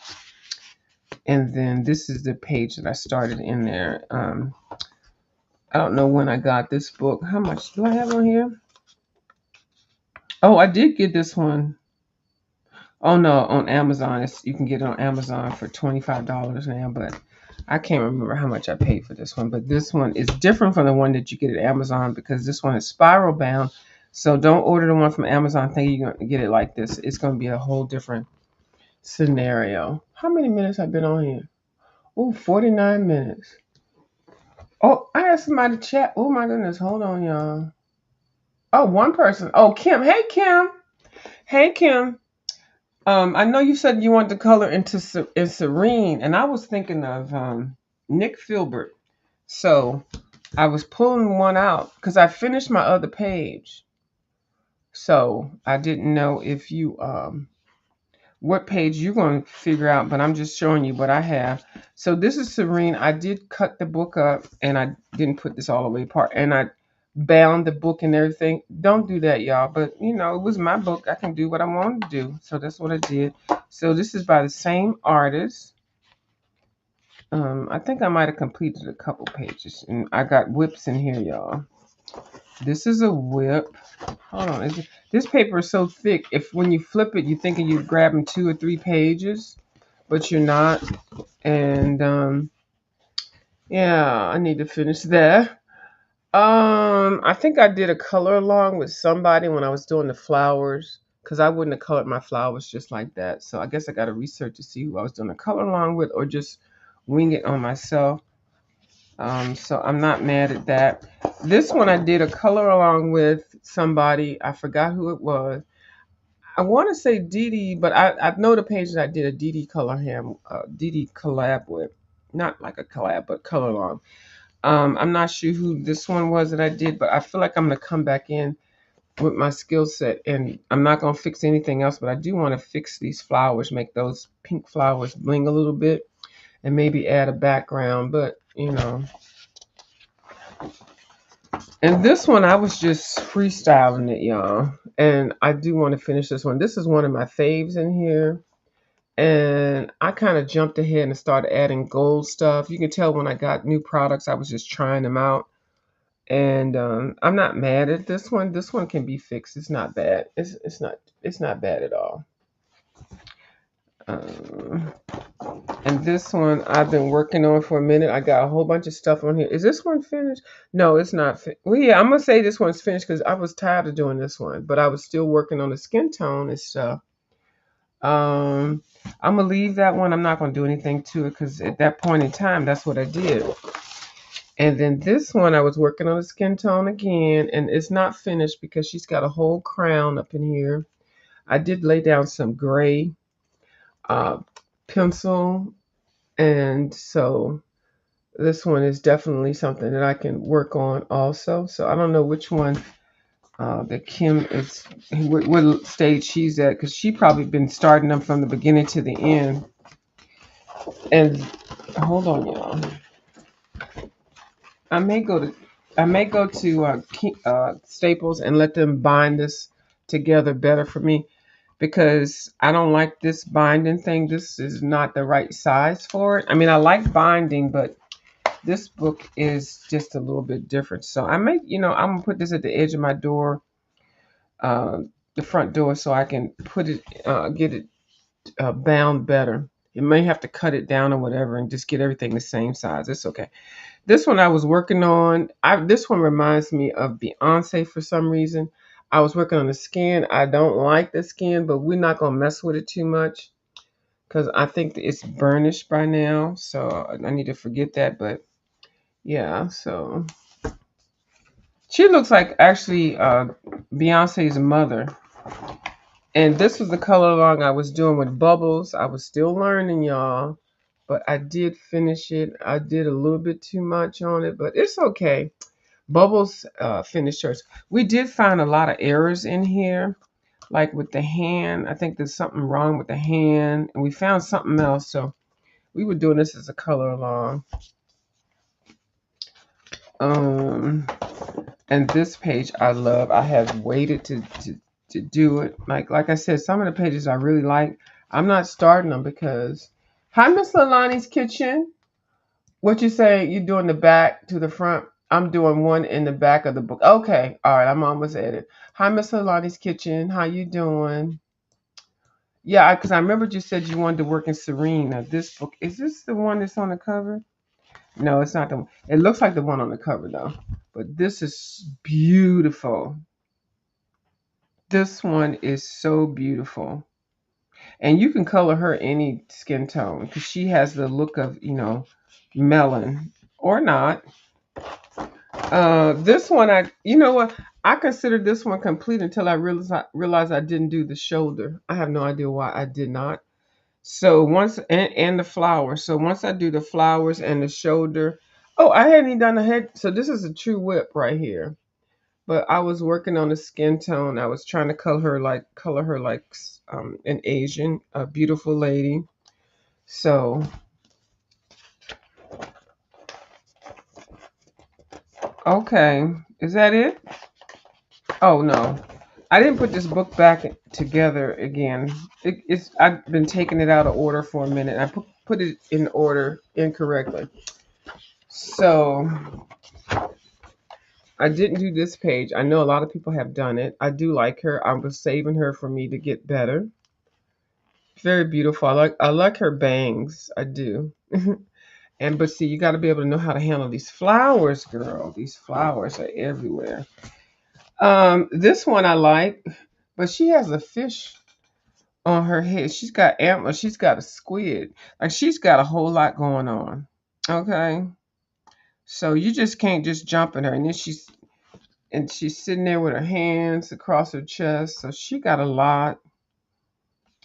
And then this is the page that I started in there. I don't know when I got this book. How much do I have on here? Oh, I did get this one. Oh no, on Amazon. You can get it on Amazon for $25 now, but I can't remember how much I paid for this one. But this one is different from the one that you get at Amazon because this one is spiral bound. So don't order the one from Amazon thinking you're going to get it like this. It's going to be a whole different scenario. How many minutes I've been on here? Oh, 49 minutes. Oh, I had somebody chat. Oh my goodness. Hold on, y'all. Oh, one person. Oh, Kim. Hey, Kim. Hey, Kim. I know you said you wanted to color in Serene, and I was thinking of Nick Filbert. So I was pulling one out because I finished my other page. So I didn't know if you what page you're going to figure out, but I'm just showing you what I have. So this is Serene. I did cut the book up, and I didn't put this all the way apart, and I bound the book and everything. Don't do that, y'all. But you know, it was my book. I can do what I wanted to do. So that's what I did. So this is by the same artist. I think I might have completed a couple pages, and I got whips in here, y'all. This is a whip. Hold on, this paper is so thick. If when you flip it, you're thinking you're grabbing 2 or 3 pages, but you're not. And yeah, I need to finish that. I think I did a color along with somebody when I was doing the flowers, because I wouldn't have colored my flowers just like that. So I guess I got to research to see who I was doing a color along with, or just wing it on myself. So I'm not mad at that. This one I did a color along with somebody. I forgot who it was. I want to say Dee Dee, but I know the page that I did a Dee Dee color him, Dee Dee collab with. Not like a collab, but color along. I'm not sure who this one was that I did, but I feel like I'm gonna come back in with my skill set, and I'm not gonna fix anything else, but I do want to fix these flowers, make those pink flowers bling a little bit, and maybe add a background. But you know, and this one I was just freestyling it, y'all, and I do want to finish this one. This is one of my faves in here. And I kind of jumped ahead and started adding gold stuff. You can tell when I got new products, I was just trying them out. And I'm not mad at this one. This one can be fixed. It's not bad. It's not bad at all. Um, and this one I've been working on for a minute. I got a whole bunch of stuff on here. Is this one finished? No, it's not. Well, yeah, I'm gonna say this one's finished because I was tired of doing this one, but I was still working on the skin tone and stuff. Um, I'm gonna leave that one. I'm not gonna do anything to it because at that point in time, that's what I did. And then this one, I was working on the skin tone again, and it's not finished because she's got a whole crown up in here. I did lay down some gray uh, pencil, and so this one is definitely something that I can work on also. So I don't know which one that Kim is, what stage she's at, because she probably been starting them from the beginning to the end. And hold on, y'all. I may go to Staples and let them bind this together better for me because I don't like this binding thing. This is not the right size for it. I mean, I like binding, but this book is just a little bit different. So I may, I'm gonna put this at the edge of my door, uh, the front door, so I can get it bound better. You may have to cut it down or whatever and just get everything the same size. It's okay. This one I was working on. This one reminds me of Beyonce for some reason. I was working on the skin. I don't like the skin, but we're not gonna mess with it too much because I think that it's burnished by now. So I need to forget that. But yeah, so she looks like actually Beyonce's mother. And this was the color along I was doing with bubbles. I was still learning, y'all, but I did finish it. I did a little bit too much on it, but it's okay. Bubbles finished hers. We did find a lot of errors in here, like with the hand. I think there's something wrong with the hand, and we found something else. So we were doing this as a color along. Um, and this page I love. I have waited to do it. Like I said, some of the pages I really like. I'm not starting them because. Hi, Miss Lalani's Kitchen. What you say? You doing the back to the front? I'm doing one in the back of the book. Okay, all right. I'm almost at it. Hi, Miss Lalani's Kitchen. How you doing? Yeah, because I remember you said you wanted to work in Serene. Now, this book is this the one that's on the cover? No, it's not the one. It looks like the one on the cover though. But this is beautiful. This one is so beautiful. And you can color her any skin tone because she has the look of, melon or not. This one, you know what? I considered this one complete until I realized I didn't do the shoulder. I have no idea why I did not. So and the flowers. So once I do the flowers and the shoulder, oh, I hadn't even done the head. So this is a true whip right here. But I was working on the skin tone. I was trying to color her like an Asian, a beautiful lady. So okay, Is that it? Oh no, I didn't put this book back together again. It's I've been taking it out of order for a minute. I put it in order incorrectly. So I didn't do this page. I know a lot of people have done it. I do like her. I was saving her for me to get better. Very beautiful. I like her bangs. I do. And but see, you got to be able to know how to handle these flowers, girl. These flowers are everywhere. This one I like, but she has a fish on her head. She's got antlers. She's got a squid. Like she's got a whole lot going on. Okay, so you just can't just jump at her. And she's sitting there with her hands across her chest. So she got a lot,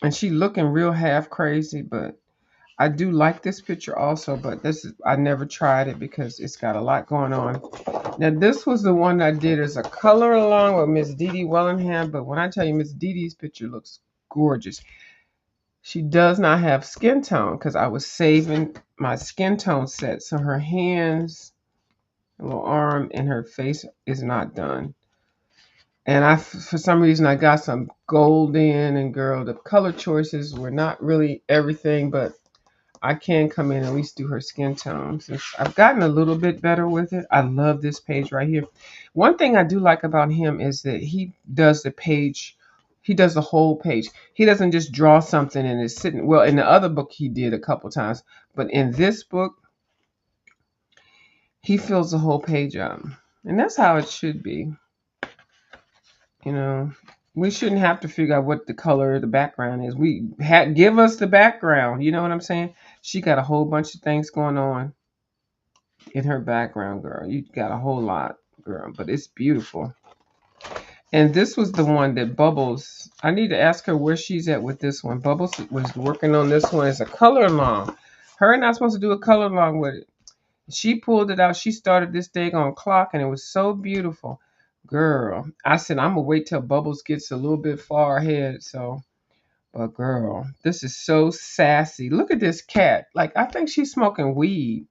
and she looking real half crazy. But I do like this picture also. But I never tried it because it's got a lot going on. Now this was the one I did as a color along with Miss Dee Dee Wellingham. But when I tell you Miss Dee Dee's picture looks gorgeous. She does not have skin tone because I was saving my skin tone set. So her hands, her little arm, and her face is not done. And for some reason, I got some gold in, and girl, the color choices were not really everything, but I can come in and at least do her skin tone. Since I've gotten a little bit better with it. I love this page right here. One thing I do like about him is that he does the page, he does the whole page. He doesn't just draw something and is sitting. Well, in the other book he did a couple times, but in this book, he fills the whole page up. And that's how it should be. You know, we shouldn't have to figure out what the color of the background is. Give us the background. You know what I'm saying? She got a whole bunch of things going on in her background, girl. You got a whole lot, girl, but it's beautiful. And this was the one that Bubbles, I need to ask her where she's at with this one. Bubbles was working on this one as a color along. Her and I supposed to do a color along with it. She pulled it out. She started this daggone clock, and it was so beautiful. Girl, I said, I'm going to wait till Bubbles gets a little bit far ahead. But girl, this is so sassy. Look at this cat. Like, I think she's smoking weed.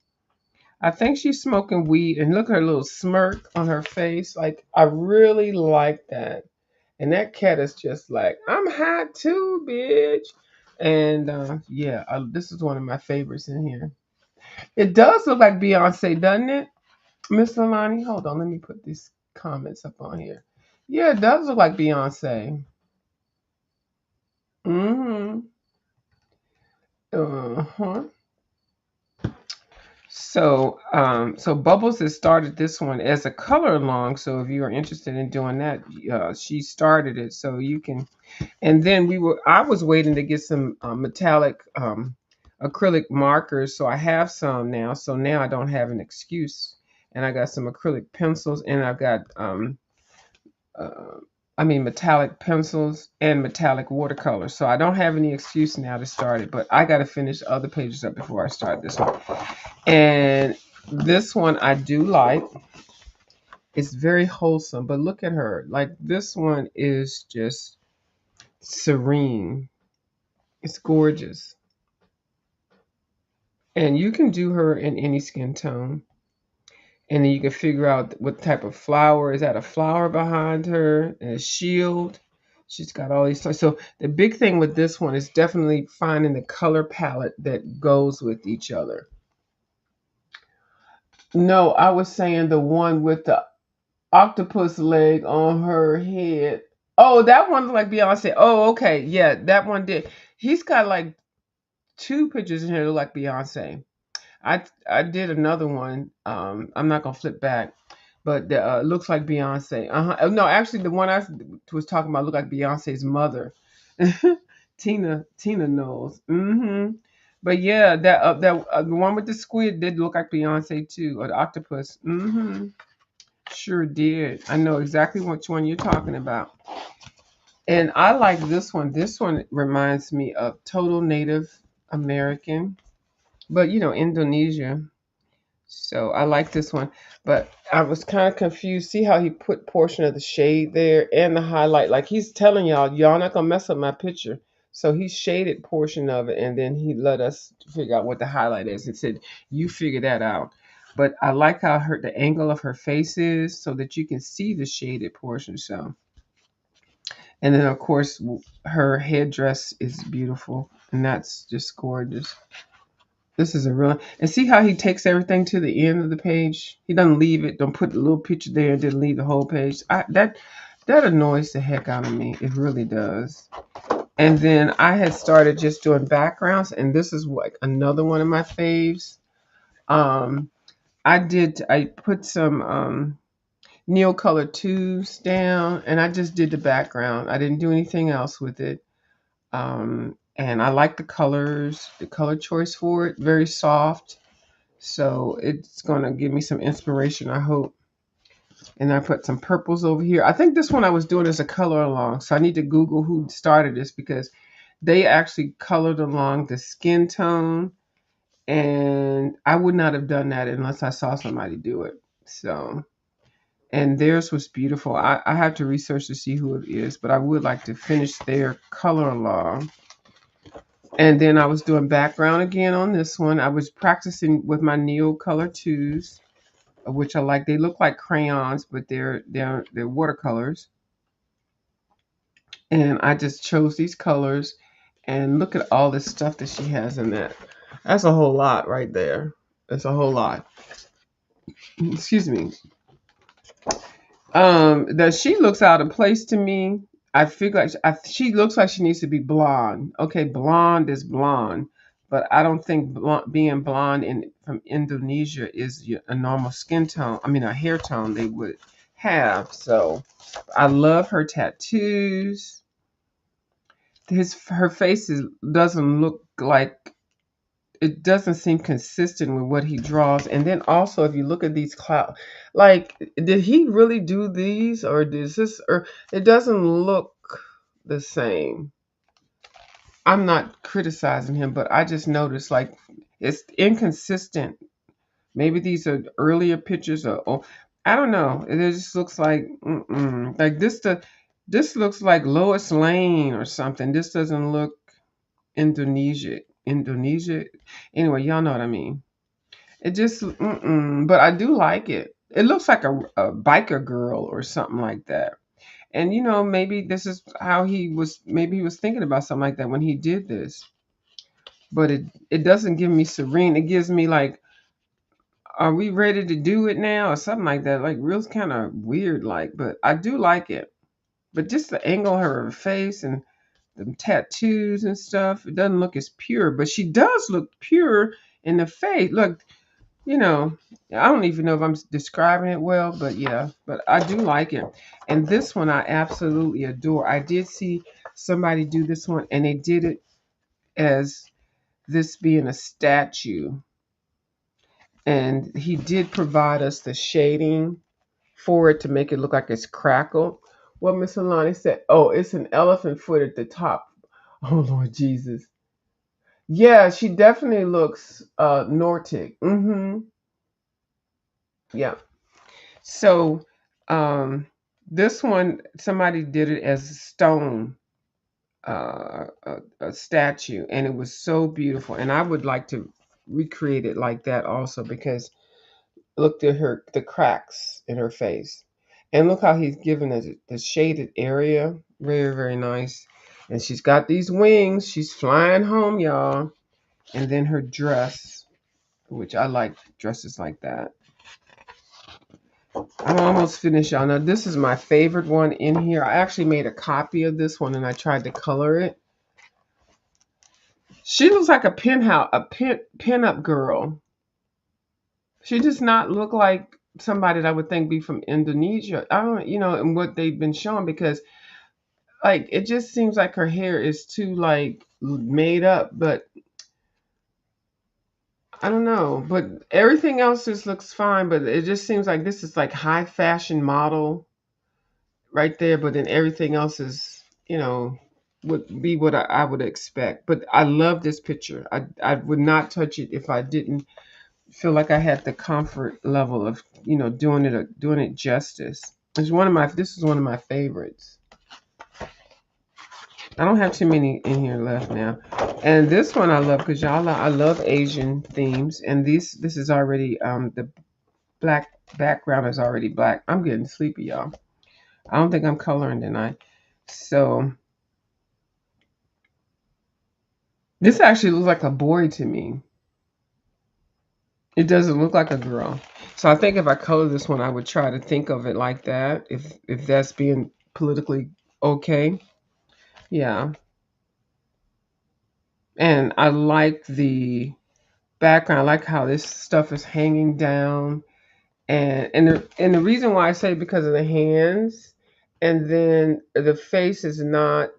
I think she's smoking weed, and look at her little smirk on her face. Like, I really like that. And that cat is just like, I'm hot too, bitch. And yeah, this is one of my favorites in here. It does look like Beyonce, doesn't it, Miss Alani? Hold on, let me put these comments up on here. Yeah, it does look like Beyonce. Mm-hmm. Uh-huh. So Bubbles has started this one as a color along. So if you are interested in doing that, she started it. So you can, and then I was waiting to get some metallic acrylic markers. So I have some now. So now I don't have an excuse. And I got some acrylic pencils, and I've got uh, metallic pencils and metallic watercolor. So I don't have any excuse now to start it, but I got to finish other pages up before I start this one. And this one I do like. It's very wholesome, but look at her. Like this one is just serene. It's gorgeous. And you can do her in any skin tone. And then you can figure out what type of flower. Is that a flower behind her? And a shield. She's got all these toys. So the big thing with this one is definitely finding the color palette that goes with each other. No, I was saying the one with the octopus leg on her head. Oh, that one's like Beyonce. Oh, okay. Yeah, that one did. He's got like two pictures in here that look like Beyonce. I did another one. I'm not gonna flip back, but looks like Beyonce. No, actually, the one I was talking about looked like Beyonce's mother, Tina Knowles. But yeah, the one with the squid did look like Beyonce too, or the octopus. Sure did. I know exactly which one you're talking about. And I like this one. This one reminds me of Total Native American, but Indonesia. So I like this one. But I was kind of confused. See how he put portion of the shade there and the highlight. Like he's telling y'all not gonna mess up my picture. So he shaded portion of it, and then he let us figure out what the highlight is. He said, "You figure that out." But I like how the angle of her face is so that you can see the shaded portion. So, and then of course her headdress is beautiful, and that's just gorgeous. This is a real, and see how he takes everything to the end of the page. He doesn't leave it. Don't put the little picture there and then leave the whole page. That annoys the heck out of me. It really does. And then I had started just doing backgrounds, and this is like another one of my faves. Um, I put some Neo Color 2s down, and I just did the background. I didn't do anything else with it. And I like the colors, the color choice for it, very soft. So it's gonna give me some inspiration, I hope. And I put some purples over here. I think this one I was doing as a color along. So I need to Google who started this because they actually colored along the skin tone. And I would not have done that unless I saw somebody do it. So, and theirs was beautiful. I have to research to see who it is, but I would like to finish their color along. And then I was doing background again on this one. I was practicing with my Neo Color 2s, which I like. They look like crayons, but they're watercolors. And I just chose these colors, and look at all this stuff that she has in that. That's a whole lot right there. That's a whole lot. Excuse me. That she looks out of place to me. I feel like she looks like she needs to be blonde. Okay, blonde is blonde, but I don't think being blonde from Indonesia is a normal skin tone. I mean, a hair tone they would have. So I love her tattoos. Her face doesn't look like, it doesn't seem consistent with what he draws. And then also, if you look at these clouds, like, did he really do these, or does this, or it doesn't look the same. I'm not criticizing him, but I just noticed like it's inconsistent. Maybe these are earlier pictures, or I don't know. It just looks like like this. This looks like Lois Lane or something. This doesn't look Indonesia. Indonesia. Anyway, y'all know what I mean. It just, but I do like it. It looks like a biker girl or something like that. And maybe this is how he was. Maybe he was thinking about something like that when he did this. But it doesn't give me serene. It gives me like, are we ready to do it now or something like that? Like real kind of weird, like. But I do like it. But just the angle of her face and the tattoos and stuff, it doesn't look as pure. But she does look pure in the face. Look, I don't even know if I'm describing it well, but yeah, but I do like it. And this one I absolutely adore. I did see somebody do this one, and they did it as this being a statue. And he did provide us the shading for it to make it look like it's crackled. What Miss Alani said, oh, it's an elephant foot at the top. Oh, Lord Jesus. Yeah, she definitely looks Nordic. Yeah. So, this one, somebody did it as a stone, a statue, and it was so beautiful. And I would like to recreate it like that also, because look at the cracks in her face, and look how he's given the shaded area. Very, very nice. And she's got these wings. She's flying home, y'all. And then her dress, which I like dresses like that. I'm almost finished, y'all. Now, this is my favorite one in here. I actually made a copy of this one and I tried to color it. She looks like a pin-up girl. She does not look like somebody that I would think be from Indonesia. I don't, and what they've been showing, because like it just seems like her hair is too like made up, but I don't know. But everything else just looks fine, but it just seems like this is like high fashion model right there, but then everything else is, would be what I would expect. But I love this picture. I would not touch it if I didn't feel like I had the comfort level of, doing it justice. This is one of my favorites. I don't have too many in here left now. And this one I love because I love Asian themes. And this is already the black background is already black. I'm getting sleepy, y'all. I don't think I'm coloring tonight. So this actually looks like a boy to me. It doesn't look like a girl. So I think if I color this one, I would try to think of it like that. If that's being politically okay. Yeah. And I like the background. I like how this stuff is hanging down. And the reason why I say because of the hands, and then the face is not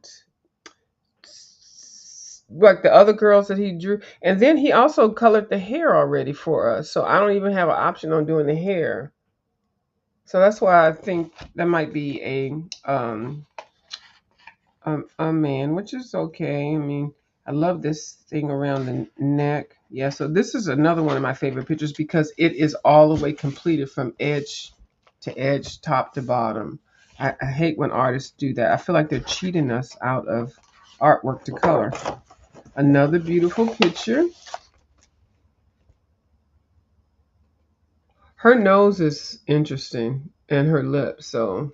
like the other girls that he drew. And then he also colored the hair already for us. So I don't even have an option on doing the hair. So that's why I think that might be a man, which is okay. I mean, I love this thing around the neck. Yeah, so this is another one of my favorite pictures because it is all the way completed from edge to edge, top to bottom. I hate when artists do that. I feel like they're cheating us out of artwork to color. Another beautiful picture. Her nose is interesting and her lips. So,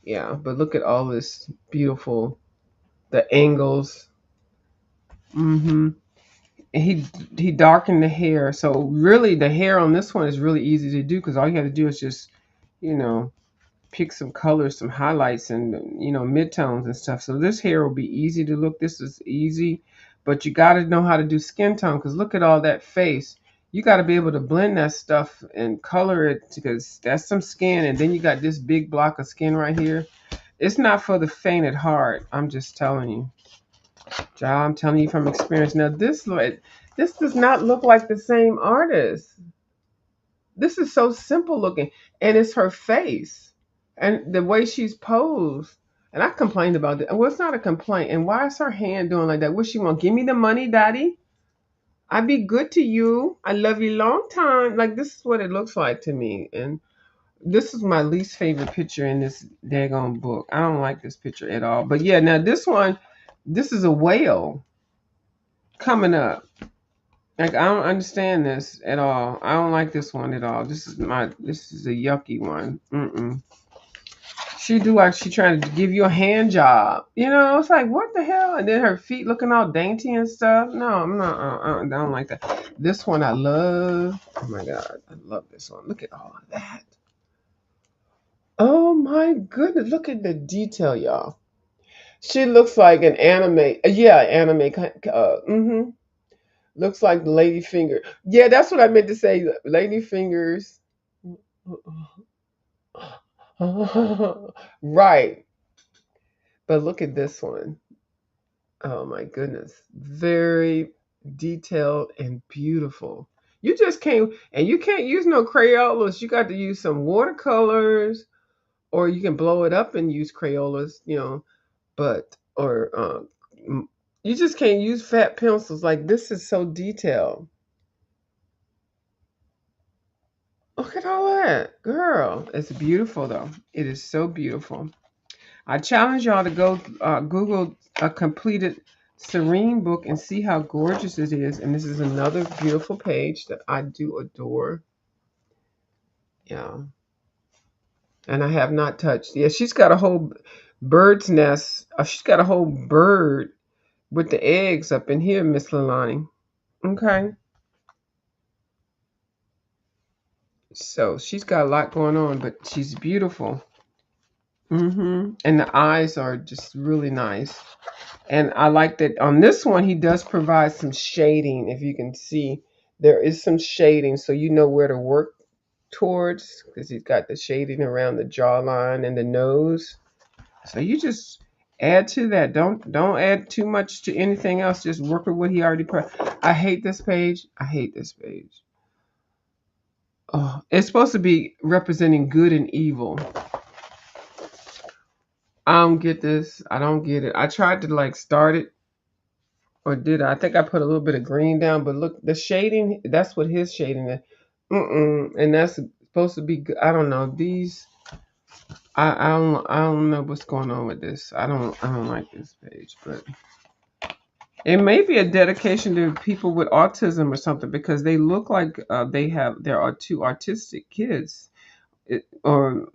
yeah, but look at all this beautiful, the angles. Mm-hmm. He darkened the hair. So really the hair on this one is really easy to do because all you have to do is just, you know, pick some colors, some highlights and midtones and stuff. So this hair will be easy to look. This is easy, but you got to know how to do skin tone because look at all that face. You got to be able to blend that stuff and color it because that's some skin, and then you got this big block of skin right here. It's not for the faint at heart. I'm just telling you. Child, I'm telling you from experience. Now this does not look like the same artist. This is so simple looking, and it's her face and the way she's posed. And I complained about it. Well, it's not a complaint. And why is her hand doing like that? What she want? Give me the money, daddy. I be good to you. I love you long time. Like this is what it looks like to me. And this is my least favorite picture in this daggone book. I don't like this picture at all. But yeah, now this one, this is a whale coming up. Like I don't understand this at all. I don't like this one at all. This is a yucky one. Mm-mm. She do like she trying to give you a hand job. It's like what the hell? And then her feet looking all dainty and stuff. No, I'm not. I don't like that. This one I love. Oh my god, I love this one. Look at all of that. Oh my goodness, look at the detail, y'all. She looks like an anime. Yeah, anime. Looks like lady finger. Yeah, that's what I meant to say. Lady fingers. Right. But look at this one. Oh my goodness. Very detailed and beautiful. You can't use no Crayolas. You got to use some watercolors, or you can blow it up and use Crayolas, but, or, you just can't use fat pencils. Like this is so detailed. Look at all that, girl. It's beautiful though. It is so beautiful. I challenge y'all to go Google a completed Serene book and see how gorgeous it is. And this is another beautiful page that I do adore. Yeah. And I have not touched. Yeah, she's got a whole bird's nest. She's got a whole bird with the eggs up in here, Miss Lalani. Okay. So she's got a lot going on, but she's beautiful. And the eyes are just really nice. And I like that on this one, he does provide some shading. If you can see, there is some shading so you know where to work towards because he's got the shading around the jawline and the nose. So you just add to that. Don't add too much to anything else. Just work with what he already put. I hate this page. I hate this page. Oh, it's supposed to be representing good and evil. I don't get this. I don't get it. I tried to like start it. Or did I? I think I put a little bit of green down, but look, the shading, that's what his shading is. And that's supposed to be good. I don't know. I don't know what's going on with this. I don't like this page, but It may be a dedication to people with autism or something because they look like there are two artistic kids, or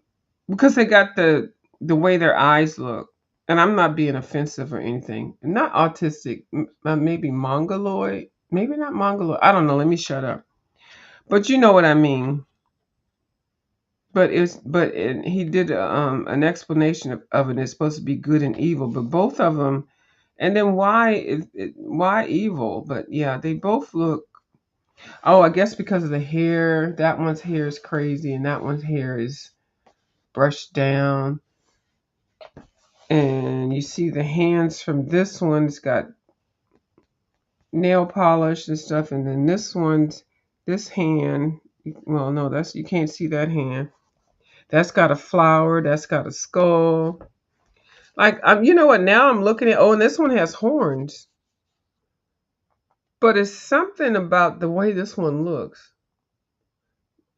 because they got the way their eyes look. And I'm not being offensive or anything. Not autistic, maybe mongoloid, maybe not mongoloid. I don't know. Let me shut up. But you know what I mean. He did an explanation of it. It's supposed to be good and evil, but both of them. And then why evil? But yeah, they both look. Oh, I guess because of the hair. That one's hair is crazy, and that one's hair is brushed down. And you see the hands from this one's got nail polish and stuff, and then this hand. Well, no, that's you can't see that hand. That's got a flower. That's got a skull. Like, you know what? Now I'm looking at. Oh, and this one has horns. But it's something about the way this one looks.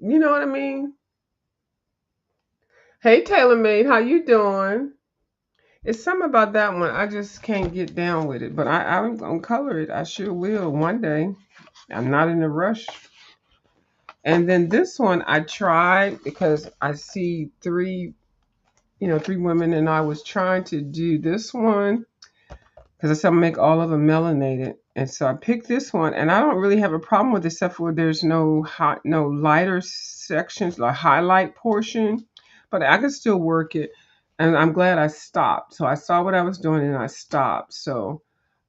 You know what I mean? Hey, TaylorMade, how you doing? It's something about that one. I just can't get down with it. But I'm gonna color it. I sure will one day. I'm not in a rush. And then this one I tried because I see three women, and I was trying to do this one because I said I'm gonna make all of them melanated. And so I picked this one, and I don't really have a problem with it, except for there's no lighter sections, like highlight portion, but I could still work it. And I'm glad I stopped. So I saw what I was doing, and I stopped. So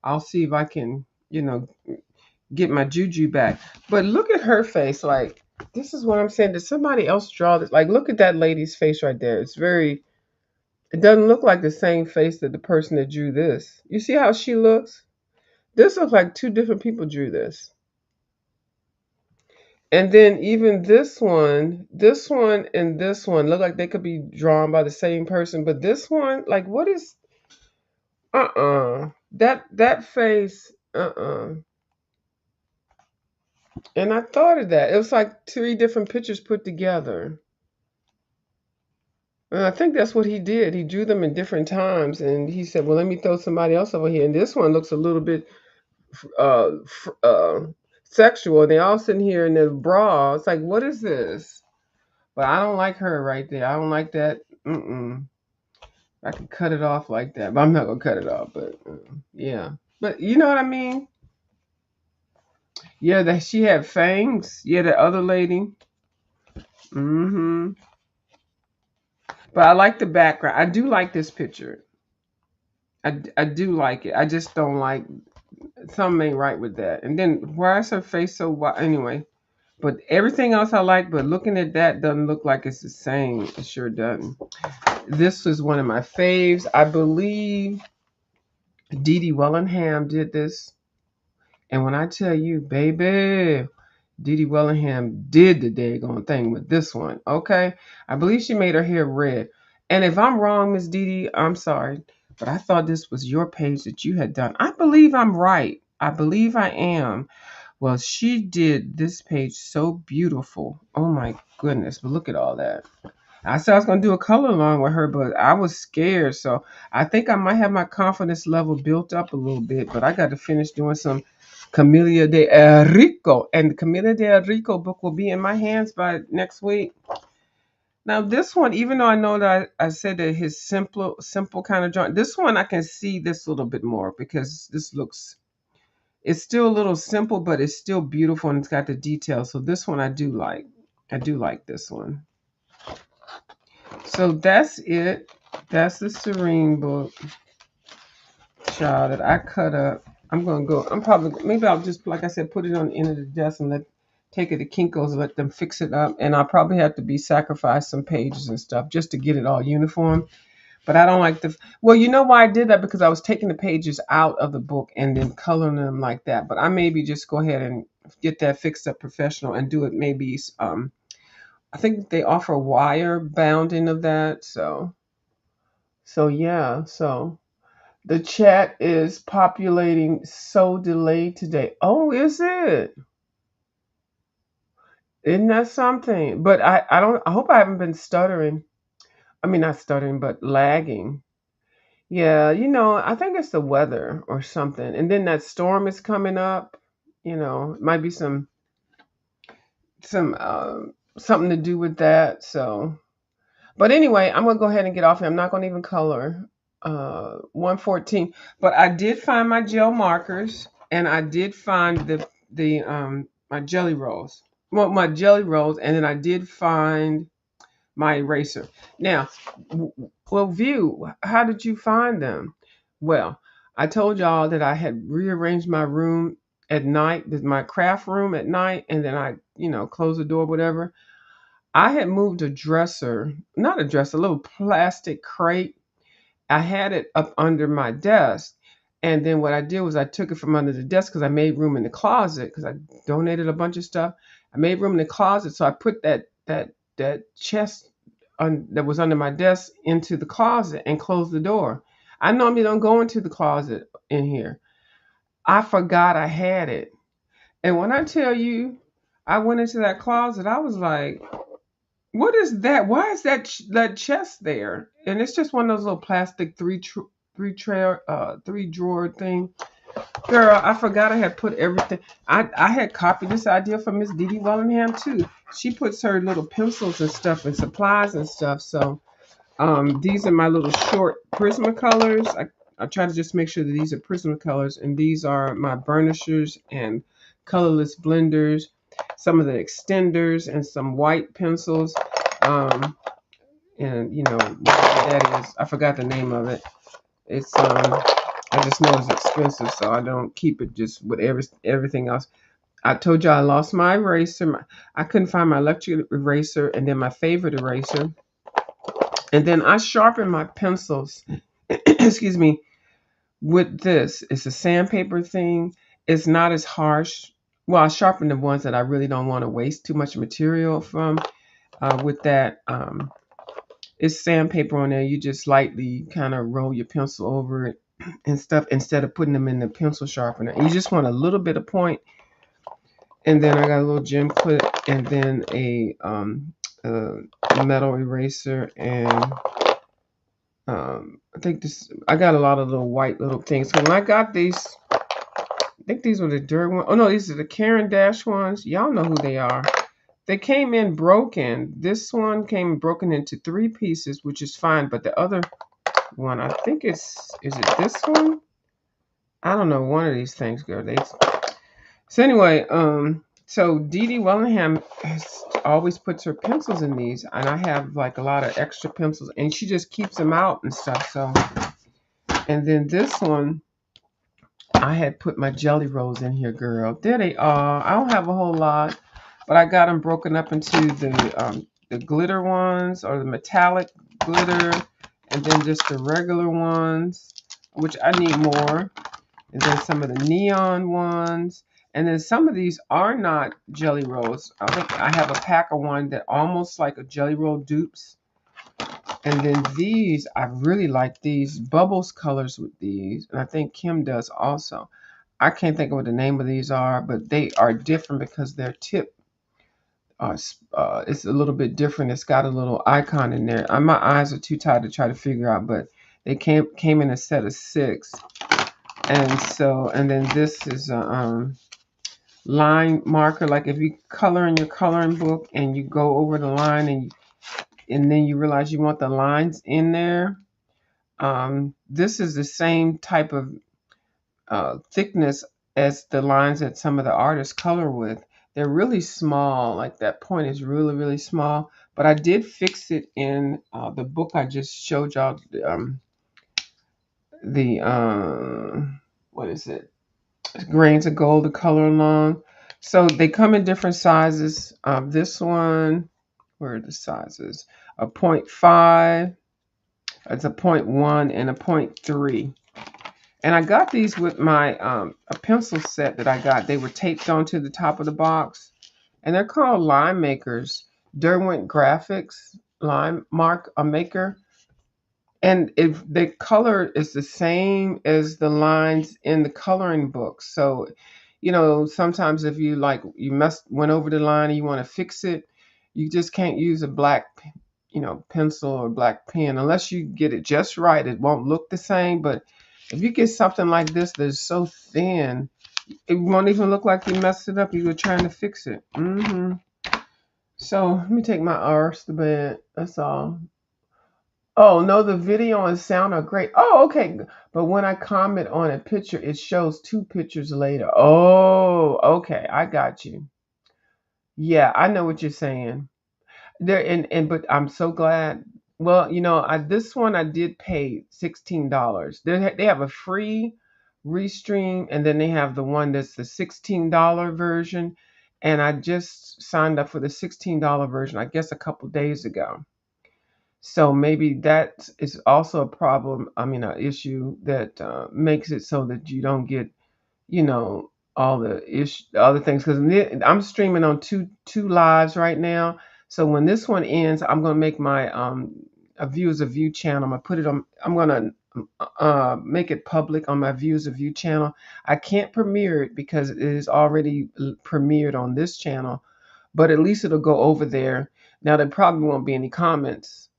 I'll see if I can, get my juju back. But look at her face. Like, this is what I'm saying. Did somebody else draw this? Like, look at that lady's face right there. It doesn't look like the same face that the person that drew this. You see how she looks? This looks like two different people drew this. And then even this one and this one look like they could be drawn by the same person. But this one, like, what is that face, And I thought of that. It was like three different pictures put together. And I think that's what he did. He drew them in different times, and he said, "Well, let me throw somebody else over here." And this one looks a little bit uh, sexual. They all sitting here in their bra. It's like, what is this? But I don't like her right there. I don't like that. I could cut it off like that, but I'm not gonna cut it off. But yeah, but you know what I mean? Yeah, that she had fangs. Yeah, the other lady. hmm But I like the background. I do like this picture. I do like it. I just don't like something ain't right with that. And then why is her face so wide? Anyway, but everything else I like. But looking at that doesn't look like it's the same. It sure doesn't. This was one of my faves. I believe Dee Dee Wellingham did this. And when I tell you, baby, Dee Dee Wellingham did the daggone thing with this one. Okay, I believe she made her hair red. And if I'm wrong, Miss Dee Dee, I'm sorry, but I thought this was your page that you had done. I believe I'm right. I believe I am. Well, she did this page so beautiful. Oh my goodness! But look at all that. I said I was gonna do a color along with her, but I was scared. So I think I might have my confidence level built up a little bit. But I got to finish doing some Camellia de Rico, and the Camellia de Rico book will be in my hands by next week. Now this one, even though I know that I said that his simple kind of drawing, this one I can see this a little bit more because this looks. It's still a little simple, but it's still beautiful and it's got the details. So this one I do like. I do like this one. So that's it. That's the Serene book, child, that I cut up. I'm gonna go. Maybe I'll just, like I said, put it on the end of the desk and take it to Kinko's and let them fix it up. And I'll probably have to sacrifice some pages and stuff just to get it all uniform. But I don't like well, you know why I did that? Because I was taking the pages out of the book and then coloring them like that. But I maybe just go ahead and get that fixed up professional and do it maybe I think they offer wire bounding of that. So yeah, so the chat is populating so delayed today. Oh, is it? Isn't that something? But I hope I haven't been stuttering. I mean not stuttering, but lagging. Yeah, I think it's the weather or something. And then that storm is coming up. It might be some something to do with that. So, but anyway, I'm gonna go ahead and get off here. I'm not gonna even color 114. But I did find my gel markers, and I did find the my jelly rolls. Well, my jelly rolls, and then I did find my eraser. Now, well, View, how did you find them? Well, I told y'all that I had rearranged my room at night, my craft room at night, and then I, closed the door, whatever. I had moved a dresser, not a dresser, a little plastic crate. I had it up under my desk. And then what I did was I took it from under the desk because I made room in the closet because I donated a bunch of stuff. I made room in the closet, so I put that chest that was under my desk into the closet and closed the door. I normally don't go into the closet in here. I forgot I had it. And when I tell you, I went into that closet, I was like, what is that? Why is that chest there? And it's just one of those little plastic three drawer thing. Girl, I forgot I had put everything. I had copied this idea from Miss Dee Dee Wellingham too. She puts her little pencils and stuff and supplies and stuff. So these are my little short Prismacolors. I try to just make sure that these are Prismacolors, and these are my burnishers and colorless blenders, some of the extenders, and some white pencils. Um, and whatever that is, I forgot the name of it. It's I just know it's expensive, so I don't keep it just with everything else. I told you I lost my eraser. I couldn't find my electric eraser, and then my favorite eraser. And then I sharpen my pencils, excuse me, with this. It's a sandpaper thing. It's not as harsh. Well, I sharpen the ones that I really don't want to waste too much material from. With that, it's sandpaper on there. You just lightly kind of roll your pencil over it and stuff instead of putting them in the pencil sharpener. And you just want a little bit of point. And then I got a little gem clip and then a metal eraser and I think I got a lot of little white little things. So when I got these, I think these were the dirt ones. Oh no, these are the Karen Dash ones. Y'all know who they are. They came in broken. This one came broken into 3 pieces, which is fine. But the other one, I think is it this one? I don't know. One of these things, girl. So anyway, so Dee Dee Wellingham always puts her pencils in these, and I have like a lot of extra pencils, and she just keeps them out and stuff. So, and then this one, I had put my jelly rolls in here, girl. There they are. I don't have a whole lot, but I got them broken up into the glitter ones or the metallic glitter, and then just the regular ones, which I need more, and then some of the neon ones. And then some of these are not jelly rolls. I think I have a pack of one that almost like a jelly roll dupes. And then these, I really like these bubbles colors with these. And I think Kim does also. I can't think of what the name of these are, but they are different because their tip it's a little bit different. It's got a little icon in there. My eyes are too tired to try to figure out, but they came in a set of 6. And then this is a line marker. Like if you color in your coloring book and you go over the line and then you realize you want the lines in there. This is the same type of thickness as the lines that some of the artists color with. They're really small. Like that point is really, really small. But I did fix it in the book I just showed y'all. The what is it? Grains of gold to color along. So they come in different sizes. This one, where are the sizes? A 0.5, it's a 0.1, and a 0.3. And I got these with my a pencil set that I got. They were taped onto the top of the box. And they're called line makers. Derwent Graphics line mark a maker. And if the color is the same as the lines in the coloring book. So, sometimes if you went over the line and you want to fix it, you just can't use a black pencil or black pen. Unless you get it just right, it won't look the same. But if you get something like this that's so thin, it won't even look like you messed it up. You were trying to fix it. So let me take my R's to bed. That's all. Oh no, the video and sound are great. Oh, okay. But when I comment on a picture, it shows two pictures later. Oh, okay. I got you. Yeah, I know what you're saying. There and but I'm so glad. Well, this one I did pay $16. They have a free restream, and then they have the one that's the $16 version. And I just signed up for the $16 version, I guess a couple days ago. So maybe that is also a problem. I mean, an issue that makes it so that you don't get, all the other things. Because I'm streaming on two lives right now. So when this one ends, I'm gonna make my a view as a view channel. I'm gonna put it on. I'm gonna make it public on my views of view channel. I can't premiere it because it is already premiered on this channel, but at least it'll go over there. Now there probably won't be any comments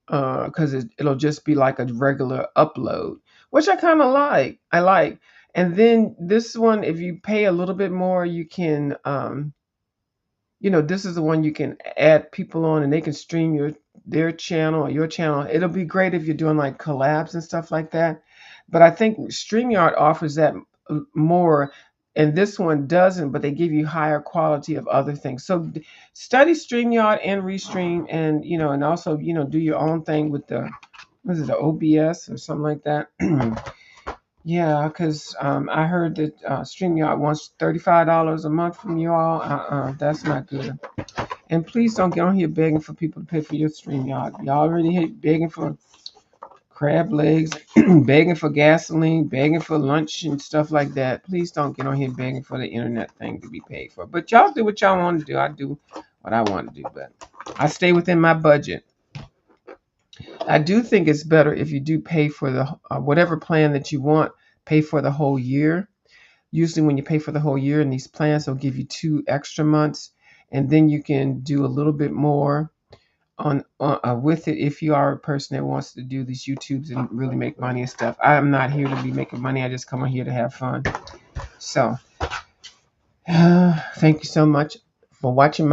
because it'll just be like a regular upload, which I kind of like. I like. And then this one, if you pay a little bit more, you can, this is the one you can add people on, and they can stream their channel or your channel. It'll be great if you're doing like collabs and stuff like that. But I think StreamYard offers that more, and this one doesn't. But they give you higher quality of other things. So study StreamYard and Restream, and and also do your own thing with the the OBS or something like that. Yeah, because I heard that StreamYard wants $35 a month from you all. That's not good. And please don't get on here begging for people to pay for your StreamYard. Y'all already hate begging for crab legs, begging for gasoline, begging for lunch and stuff like that. Please don't get on here begging for the internet thing to be paid for. But y'all do what y'all want to do. I do what I want to do, but I stay within my budget. I do think it's better if you do pay for the whatever plan that you want, pay for the whole year. Usually when you pay for the whole year in these plans, they'll give you 2 extra months, and then you can do a little bit more on with it if you are a person that wants to do these YouTubes and really make money and stuff. I am not here to be making money. I just come on here to have fun. So thank you so much for watching my